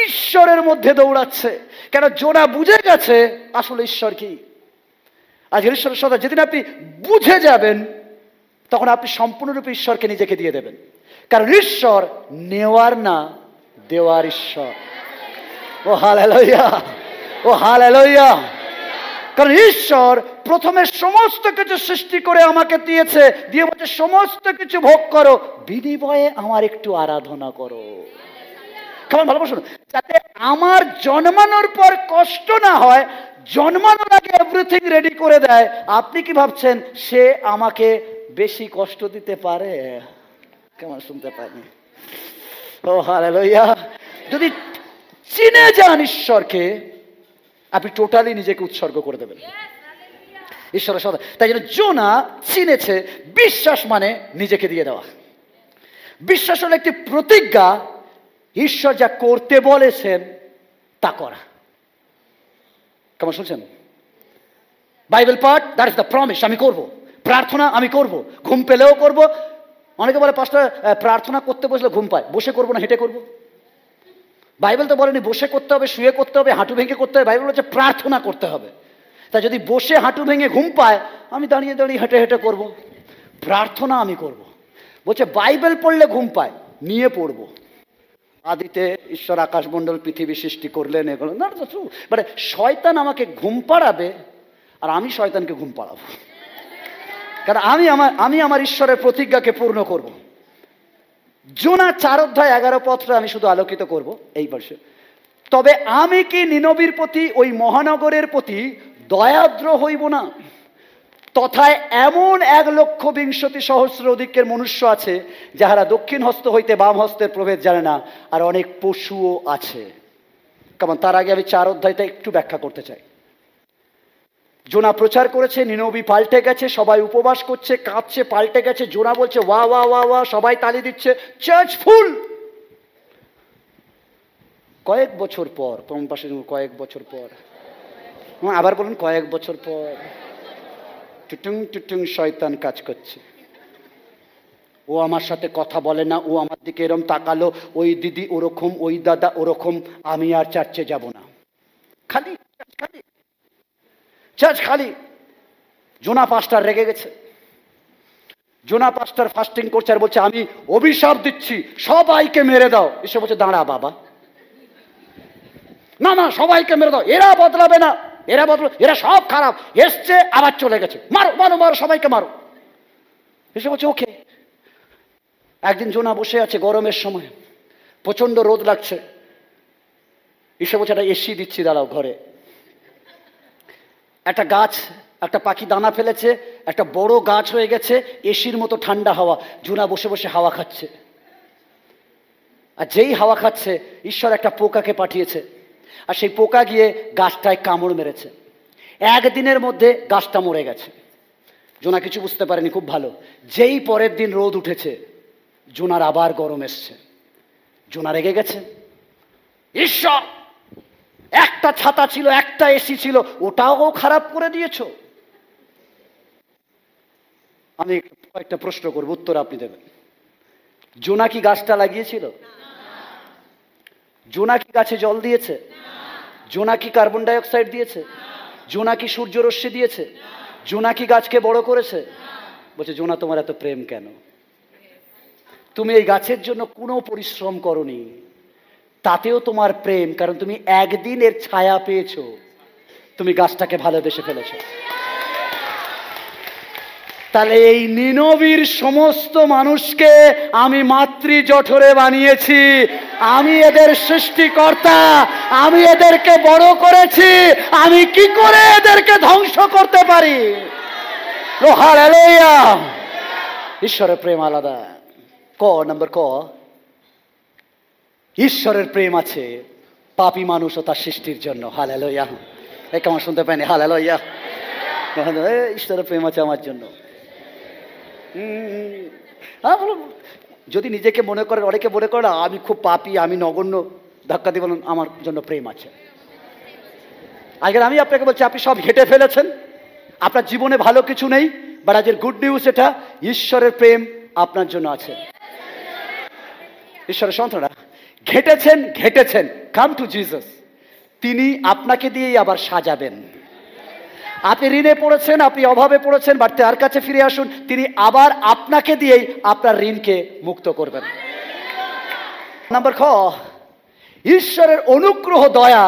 ঈশ্বরের মধ্যে দৌড়াচ্ছে, কেন জোনা বুঝে গেছে আসলে ঈশ্বর কি। আজ ঈশ্বরের সাথে যেদিন আপনি বুঝে যাবেন, তখন আপনি সম্পূর্ণরূপে ঈশ্বরকে নিজেকে দিয়ে দেবেন। কারণ ঈশ্বর নেওয়ার না, দেওয়ার ঈশ্বর। ও হালেলুয়া, ও হালেলুয়া। কারণ ঈশ্বর প্রথমে সমস্ত কিছু সৃষ্টি করে আমাকে দিয়েছে, দিয়ে বলছে সমস্ত কিছু ভোগ করো, বিনিময়ে আমার একটু আরাধনা করো। কেমন ভালো শুনুন, যাতে আমার জন্মানোর পর কষ্ট না হয়, জন্মানোর আগে এভরিথিং রেডি করে দেয়। আপনি কি ভাবছেন সে আমাকে বেশি কষ্ট দিতে পারে? কেমন শুনতে পাইনি? ও হালেলুয়া। যদি চিনে যান ঈশ্বরকে, আপনি টোটালি নিজেকে উৎসর্গ করে দেবেন। ঈশ্বরের সত্তা। তাই জন্য জোনা চিনেছে বিশ্বাস মানে নিজেকে দিয়ে দেওয়া। বিশ্বাস হলো একটি প্রতিজ্ঞা, ঈশ্বর যা করতে বলেছেন তা করা। কেমন শুনছেন? বাইবেল পাঠ, দ্যাট ইজ দ্য প্রমিস, আমি করব। প্রার্থনা আমি করব, ঘুম পেলেও করব। অনেকে বলে পাস্টার প্রার্থনা করতে বসলে ঘুম পায়, বসে করবো না হেঁটে করব? বাইবেল তো বলেনি বসে করতে হবে, শুয়ে করতে হবে, হাঁটু ভেঙে করতে হবে। বাইবেল বলছে প্রার্থনা করতে হবে। তাই যদি বসে হাঁটু ভেঙে ঘুম পায়, আমি দাঁড়িয়ে দাঁড়িয়ে হেঁটে হেঁটে করব। প্রার্থনা আমি করব। বলছে বাইবেল পড়লে ঘুম পায়, নিয়ে পড়ব। আদিতে ঈশ্বর আকাশমণ্ডল পৃথিবী সৃষ্টি করলেন, এগুলো না, মানে শয়তান আমাকে ঘুম পাড়াবে আর আমি শয়তানকে ঘুম পাড়াবো, কারণ আমি আমার ঈশ্বরের প্রতিজ্ঞাকে পূর্ণ করব। জোনা 4:11 আমি শুধু আলোকিত করব এই বর্ষে। তবে আমি কি নিনবীর প্রতি, ওই মহানগরের প্রতি দয়াদ্র হইব না? তথায় এমন 1,20,000 অধিকের মনুষ্য আছে, যাহারা দক্ষিণ হস্ত হইতে বাম হস্তের প্রভেদ জানে না, আর অনেক পশুও আছে। কেমন? তার আগে আমি 4 অধ্যায়টা একটু ব্যাখ্যা করতে চাই। জোনা প্রচার করেছে, নিনবী পাল্টে গেছে, সবাই উপবাস করছে, কাঁদছে, পাল্টে গেছে। জোনা বলছে ওয়া ওয়া ওয়া ওয়া, সবাই তালি দিচ্ছে, চার্চ ফুল। কয়েক বছর পর, পাশে কয়েক বছর পর, আবার বলুন কয়েক বছর পর, টুটুং টুটুং শয়তান কাজ করছে। ও আমার সাথে কথা বলে না, ও আমার দিকে এরম তাকালো, ওই দিদি ওরকম, ওই দাদা ওরকম, আমি আর চার্চে যাব না। খালি খালি চার্চ খালি। জোনা পাস্টার রেগে গেছে। জোনা পাস্টার ফাস্টিং করছে আর বলছে আমি অভিশাপ দিচ্ছি, সবাইকে মেরে দাও। এসে বলছে দাঁড়া বাবা, না না সবাইকে মেরে দাও, এরা বদলাবে না, এরা সব খারাপ, এসছে আবার চলে গেছে, মারো মারো মারো, সবাইকে মারো। এসে বলছে ওকে। একদিন জোনা বসে আছে গরমের সময়, প্রচন্ড রোদ লাগছে। এসে বলছে একটা এসি দিচ্ছি, দাঁড়াও ঘরে। একটা গাছ, একটা পাখি দানা ফেলেছে, একটা বড় গাছ হয়ে গেছে, এসির মতো ঠান্ডা হাওয়া। জোনা বসে বসে হাওয়া খাচ্ছে। আর যেই হাওয়া খাচ্ছে, ঈশ্বর একটা পোকাকে পাঠিয়েছে, আর সেই পোকা গিয়ে গাছটায় কামড় মেরেছে। একদিনের মধ্যে গাছটা মরে গেছে। জোনা কিছু বুঝতে পারেনি, খুব ভালো। যেই পরের দিন রোদ উঠেছে, জোনার আবার গরম এসছে। জোনা রেগে গেছে, ঈশ্বর একটা ছাতা ছিল, একটা এসি ছিল, ওটাও খারাপ করে দিয়েছো। আমি কয়েকটা প্রশ্ন করব, উত্তর আপনি দেবেন। জোনা কি গাছটা লাগিয়েছিল? জোনা কি গাছে জল দিয়েছে? জোনা কি কার্বন ডাই অক্সাইড দিয়েছে? জোনা কি সূর্যরশ্মি দিয়েছে? জোনা কি গাছকে বড় করেছে? বলছে জোনা তোমার এত প্রেম কেন? তুমি এই গাছের জন্য কোনো পরিশ্রম করনি, তাতেও তোমার প্রেম, কারণ তুমি একদিন এর ছায়া পেয়েছো, তুমি গাছটাকে ভালোবেসে ফেলেছো। তাহলে এই নিনবীর সমস্ত মানুষকে আমি মাতৃ জঠরে বানিয়েছি, আমি এদের সৃষ্টিকর্তা, আমি এদেরকে বড় করেছি, আমি কি করে এদেরকে ধ্বংস করতে পারি? হালেলুয়া! ঈশ্বরের প্রেম আলাদা। নাম্বার ঈশ্বরের প্রেম আছে পাপী মানুষ ও তার সৃষ্টির জন্য। হালেলুয়া! এই কেমন শুনতে পাইনি? হালেলুয়া! ঈশ্বরের প্রেম আছে আমার জন্য। যদি নিজেকে মনে করেন, অনেকে মনে করেন আমি খুব পাপী, আমি নগণ্য, ধাক্কা দিয়ে বলুন আমার জন্য প্রেম আছে। আজকে আমি আপনাকে বলছি আপনি সব হেঁটে ফেলেছেন, আপনার জীবনে ভালো কিছু নেই, বাট আজকের গুড নিউজ এটা, ঈশ্বরের প্রেম আপনার জন্য আছে। ঈশ্বরের সন্তানরা ঘেটেছেন, কাম টু জিসাস। তিনি আপনাকে দিয়েই আবার সাজাবেন। আপনি ঋণে পড়েছেন, আপনি অভাবে পড়েছেন, বাট তার কাছে ফিরে আসুন, তিনি আবার আপনাকে দিয়েই আপনার ঋণকে মুক্ত করবেন। নাম্বার ঈশ্বরের অনুগ্রহ দয়া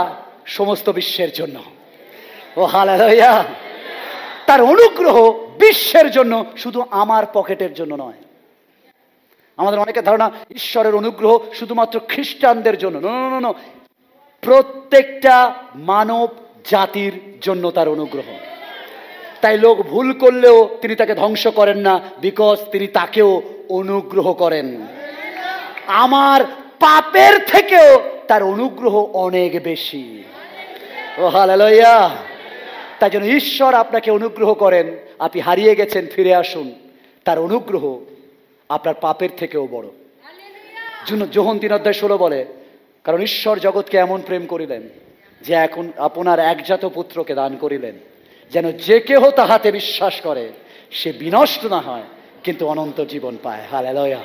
সমস্ত বিশ্বের জন্য। ও হালেলুয়া! তার অনুগ্রহ বিশ্বের জন্য, শুধু আমার পকেটের জন্য নয়। আমাদের অনেকের ধারণা ঈশ্বরের অনুগ্রহ শুধুমাত্র খ্রিস্টানদের জন্য। নো, প্রত্যেকটা মানব জাতির জন্য তার অনুগ্রহ। তাই লোক ভুল করলেও তিনি তাকে ধ্বংস করেন না, বিকজ তিনি তাকেও অনুগ্রহ করেন। আমার পাপের থেকেও তার অনুগ্রহ অনেক বেশি। ও হালেলুয়া! তাই জন্য ঈশ্বর আপনাকে অনুগ্রহ করেন, আপনি হারিয়ে গেছেন, ফিরে আসুন। তার অনুগ্রহ আপনার পাপের থেকেও বড়। যোহন 3:16 বলে, কারণ ঈশ্বর জগৎকে এমন প্রেম করিলেন যে এখন আপনার একজাত পুত্রকে দান করিলেন, যেন যে কেহ তাহাতে বিশ্বাস করে সে বিনষ্ট না হয় কিন্তু অনন্ত জীবন পায়। হালেলুয়া!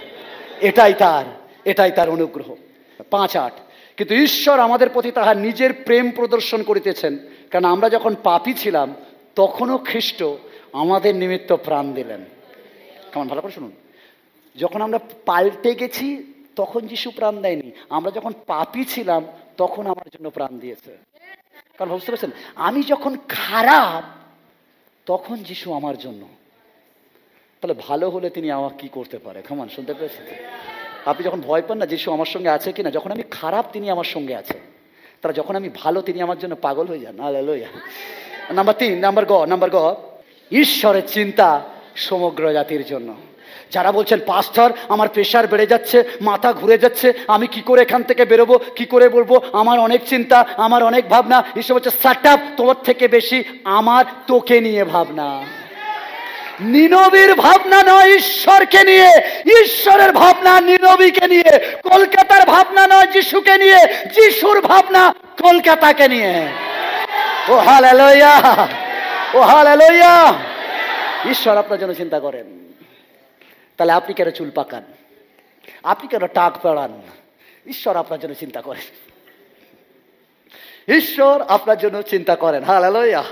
এটাই তার অনুগ্রহ। 5:8, কিন্তু ঈশ্বর আমাদের প্রতি তাহার নিজের প্রেম প্রদর্শন করিতেছেন, কারণ আমরা যখন পাপী ছিলাম তখনও খ্রিস্ট আমাদের নিমিত্ত প্রাণ দিলেন। কেমন, ভালো করে শুনুন, যখন আমরা পাল্টে গেছি তখন যিশু প্রাণ দেয়নি, আমরা যখন পাপী ছিলাম তখন আমার জন্য প্রাণ দিয়েছে। কারণ বুঝতে পারছেন, আমি যখন খারাপ তখন যিশু আমার জন্য। তাহলে ভালো হলে তিনি আমার কি করতে পারে? কেমন, শুনতে পেরেছেন? আপনি যখন ভয় পান না যিশু আমার সঙ্গে আছে কিনা, যখন আমি খারাপ তিনি আমার সঙ্গে আছে, তারা যখন আমি ভালো তিনি আমার জন্য পাগল হয়ে যান। হালেলুয়া! নাম্বার 3, নাম্বার গ, ঈশ্বরের চিন্তা সমগ্র জাতির জন্য। যারা বলছেন পাস্টর আমার প্রেশার বেড়ে যাচ্ছে, মাথা ঘুরে যাচ্ছে, আমি কি করে এখান থেকে বেরোবো, কি করে বলবো, আমার অনেক চিন্তা, আমার অনেক ভাবনা। ঈশ্বর বলছে শাট আপ, তোমার থেকে বেশি আমার তোকে নিয়ে ভাবনা। নিনবীর ভাবনা নয় ঈশ্বরকে নিয়ে, ঈশ্বরের ভাবনা নিনবীকে নিয়ে। কলকাতার ভাবনা নয় যিশুকে নিয়ে, যিশুর ভাবনা কলকাতাকে নিয়ে। ও হালেলুয়া! ও হালেলুয়া! ঈশ্বর আপনার জন্য চিন্তা করেন। তাহলে আপনি কেন চুল পাকান, আপনি কেন টাক পেড়ান? ঈশ্বর আপনার জন্য চিন্তা করেন। ঈশ্বর আপনার জন্য চিন্তা করেন। হালেলুয়া!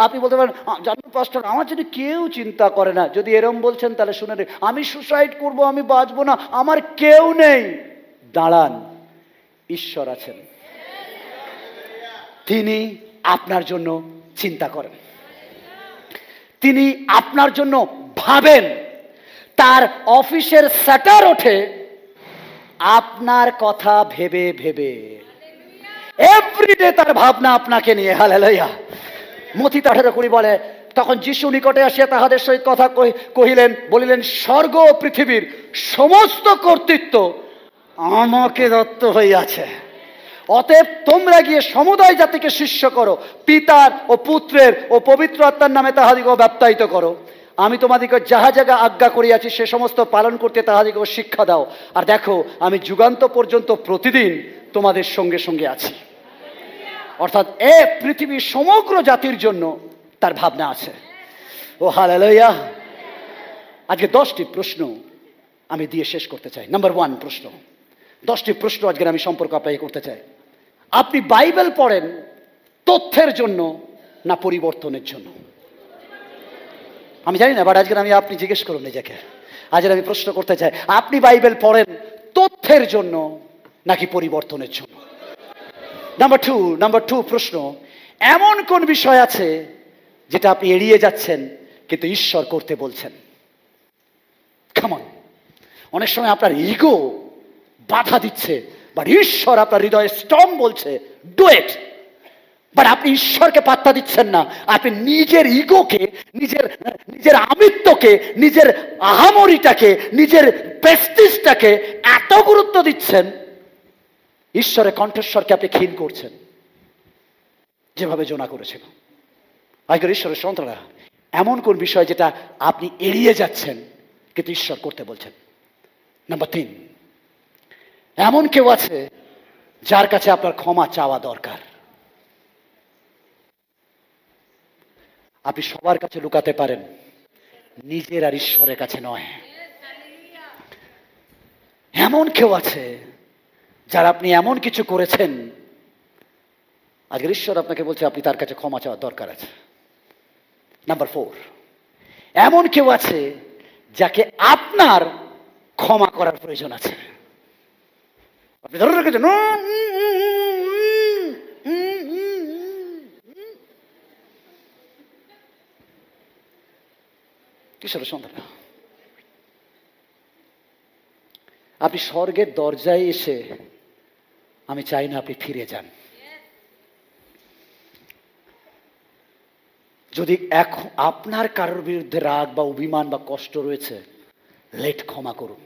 আপনি বলতে পারেন, জানেন পাস্টর আমার জন্য কেউ চিন্তা করে না। যদি এরম বলছেন তাহলে শুনে নিন, আমি সুসাইড করব, আমি বাঁচবো না, আমার কেউ নেই। দাঁড়ান, ঈশ্বর আছেন, তিনি আপনার জন্য চিন্তা করেন, তিনি আপনার জন্য ভাবেন। তার অফিসের স্যাটার ওঠে আপনার কথা ভেবে ভেবে। এভরিডে তার ভাবনা আপনাকে নিয়ে। হালেলুয়া! মথি 18:20 বলে, তখন যিশু নিকটে আসিয়া তাহাদের সহিত কথা কহিলেন, বলিলেন, স্বর্গ ও পৃথিবীর সমস্ত কর্তৃত্ব আমাকে দত্ত হইয়াছে। অতএব তোমরা গিয়ে সমুদয় জাতিকে শিষ্য করো, পিতার ও পুত্রের ও পবিত্র আত্মার নামে তাহাদিগকে বাপ্তায়িত করো। আমি তোমাদিকে যাহা যাহা আজ্ঞা করিয়াছি সে সমস্ত পালন করতে তাহাদিগকে শিক্ষা দাও। আর দেখো, আমি যুগান্ত পর্যন্ত প্রতিদিন তোমাদের সঙ্গে সঙ্গে আছি। অর্থাৎ পৃথিবীর সমগ্র জাতির জন্য তার ভাবনা আছে। ও হালেলুয়া! আজকে 10টি প্রশ্ন আমি দিয়ে শেষ করতে চাই। নাম্বার 1 প্রশ্ন, 10টি প্রশ্ন আজকে আমি সম্পর্ক আপনাকে করতে চাই। আপনি বাইবেল পড়েন তথ্যের জন্য না পরিবর্তনের জন্য? আমি জানি না, বাট আজকে আপনি জিজ্ঞেস করুন নিজেকে। আজকে আমি প্রশ্ন করতে চাই, আপনি বাইবেল পড়েন তথ্যের জন্য নাকি পরিবর্তনের জন্য? নাম্বার টু প্রশ্ন, এমন কোন বিষয় আছে যেটা আপনি এড়িয়ে যাচ্ছেন কিন্তু ঈশ্বর করতে বলছেন? কামন, অনেক সময় আপনার ইগো বাধা দিচ্ছে, বাট ঈশ্বর আপনার হৃদয়ে স্ট্রং বলছে ডু ইট। বাট আপনি ঈশ্বরকে পাত্তা দিচ্ছেন না, আপনি নিজের ইগোকে, নিজের আমিত্বকে, নিজের আহামরিটাকে, নিজের প্রেস্টিজটাকে এত গুরুত্ব দিচ্ছেন, ঈশ্বরের কণ্ঠস্বরকে আপনি ক্ষীণ করছেন, যেভাবে জোনা করেছিল। আজকের ঈশ্বরের সন্তানরা, এমন কোন বিষয় যেটা আপনি এড়িয়ে যাচ্ছেন কিন্তু ঈশ্বর করতে বলছেন? নাম্বার 3, এমন কেউ আছে যার কাছে আপনার ক্ষমা চাওয়া দরকার। আপনি সবার কাছে লুকাতে পারেন, নিজের আর ঈশ্বরের কাছে নয়। এমন কেউ আছে যার আপনি এমন কিছু করেছেন, আজকের ঈশ্বর আপনাকে বলছে আপনি তার কাছে ক্ষমা চাওয়ার দরকার আছে। নাম্বার 4, এমন কেউ আছে যাকে আপনার ক্ষমা করার প্রয়োজন আছে। আপনি ধরে রেখেছেন, কিশোরের সন্তান, আপনি স্বর্গের দরজায় এসে আমি চাই না আপনি ফিরে যান। যদি আপনার কারোর বিরুদ্ধে রাগ বা অভিমান বা কষ্ট রয়েছে, ক্ষমা করুন।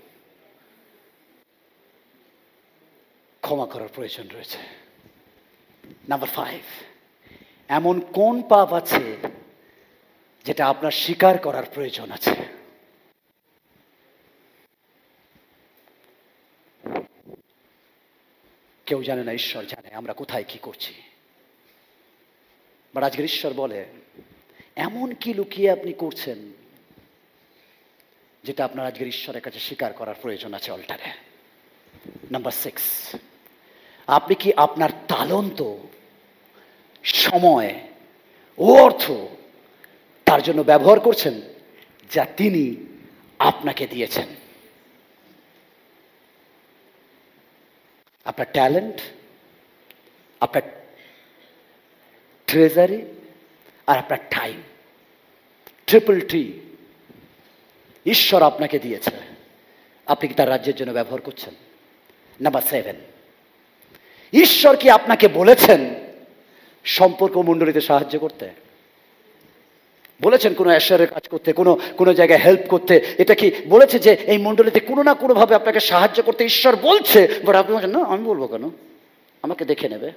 ক্ষমা করার প্রয়োজন রয়েছে। নাম্বার 5, এমন কোন পাপ আছে যেটা আপনার স্বীকার করার প্রয়োজন আছে? কেউ জানে না, ঈশ্বর জানে আমরা কোথায় কি করছি। বাট আজকের ঈশ্বর বলে, এমন কি লুকিয়ে আপনি করছেন যেটা আপনার আজকের ঈশ্বরের কাছে স্বীকার করার প্রয়োজন আছে অল্টারে। নাম্বার 6, আপনি কি আপনার তালন্ত, সময় ও অর্থ তার জন্য ব্যবহার করছেন যা তিনি আপনাকে দিয়েছেন? আপনার ট্যালেন্ট, আপনার ট্রেজারি আর আপনার টাইম, ট্রিপল টি ঈশ্বর আপনাকে দিয়েছে। আপনি কি তার রাজ্যের জন্য ব্যবহার করছেন? নাম্বার 7, ঈশ্বর কি আপনাকে বলেছেন সম্পর্ক মণ্ডলীতে সাহায্য করতে? বলেছেন কোনো অ্যাশারের কাজ করতে, কোনো জায়গায় হেল্প করতে? এটা কি বলেছে যে এই মণ্ডলীতে কোনো না কোনোভাবে আপনাকে সাহায্য করতে ঈশ্বর বলছে? বাট আপনি বলছেন, না আমি বলবো কেন, আমাকে দেখে নেবে,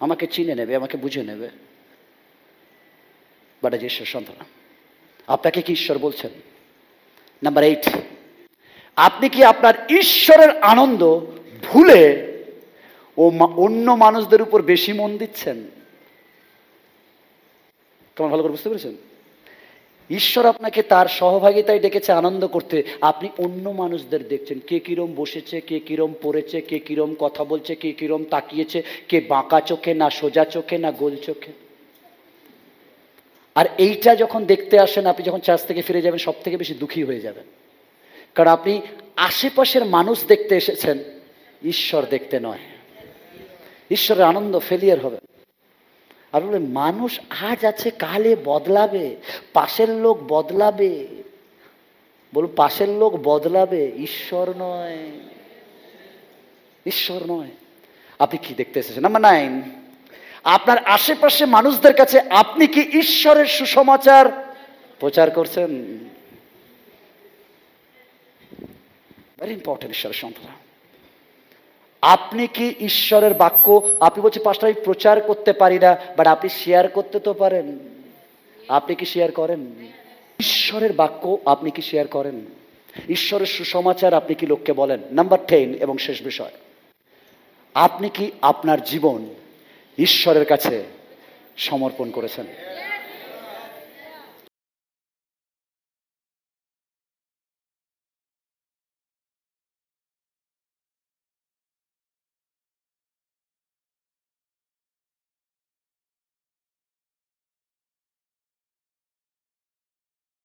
আমাকে চিনে নেবে, আমাকে বুঝে নেবে। বাট আজ ঈশ্বর সন্তান, আপনাকে কি ঈশ্বর বলছেন? নাম্বার 8, আপনি কি আপনার ঈশ্বরের আনন্দ ভুলে অন্য মানুষদের উপর বেশি মন দিচ্ছেন? কেমন ভালো করে বুঝতে পেরেছেন? ঈশ্বর আপনাকে তার সহভাগিতায় ডেকেছে আনন্দ করতে, আপনি অন্য মানুষদের দেখছেন, কে কিরম বসেছে, কে কিরম পড়েছে, কে কিরম কথা বলছে, কে কিরম তাকিয়েছে, কে বাঁকা চোখে না সোজা চোখে না গোল চোখে। আর এইটা যখন দেখতে আসেন, আপনি যখন চার্চ থেকে ফিরে যাবেন সব থেকে বেশি দুঃখী হয়ে যাবেন, কারণ আপনি আশেপাশের মানুষ দেখতে এসেছেন, ঈশ্বর দেখতে নয়। ঈশ্বরের আনন্দ ফেলিয়ার হবে। আর বলে, মানুষ আজ আছে কালে বদলাবে, পাশের লোক বদলাবে। বলুন, পাশের লোক বদলাবে, ঈশ্বর নয়, ঈশ্বর নয়। আপনি কি দেখতে এসেছেন? নাম্বার 9, আপনার আশেপাশে মানুষদের কাছে আপনি কি ঈশ্বরের সুসমাচার প্রচার করছেন? Very important. ঈশ্বরের সন্তান, আপনি কি ঈশ্বরের বাক্য, আপনি বলছেন পাস্টার আমি প্রচার করতে পারি না, বাট আপনি শেয়ার করতে তো পারেন। আপনি কি শেয়ার করেন? ঈশ্বরের বাক্য আপনি কি শেয়ার করেন? ঈশ্বরের সুসমাচার আপনি কি লোককে বলেন? নাম্বার 10 এবং শেষ বিষয়, আপনি কি আপনার জীবন ঈশ্বরের কাছে সমর্পণ করেছেন?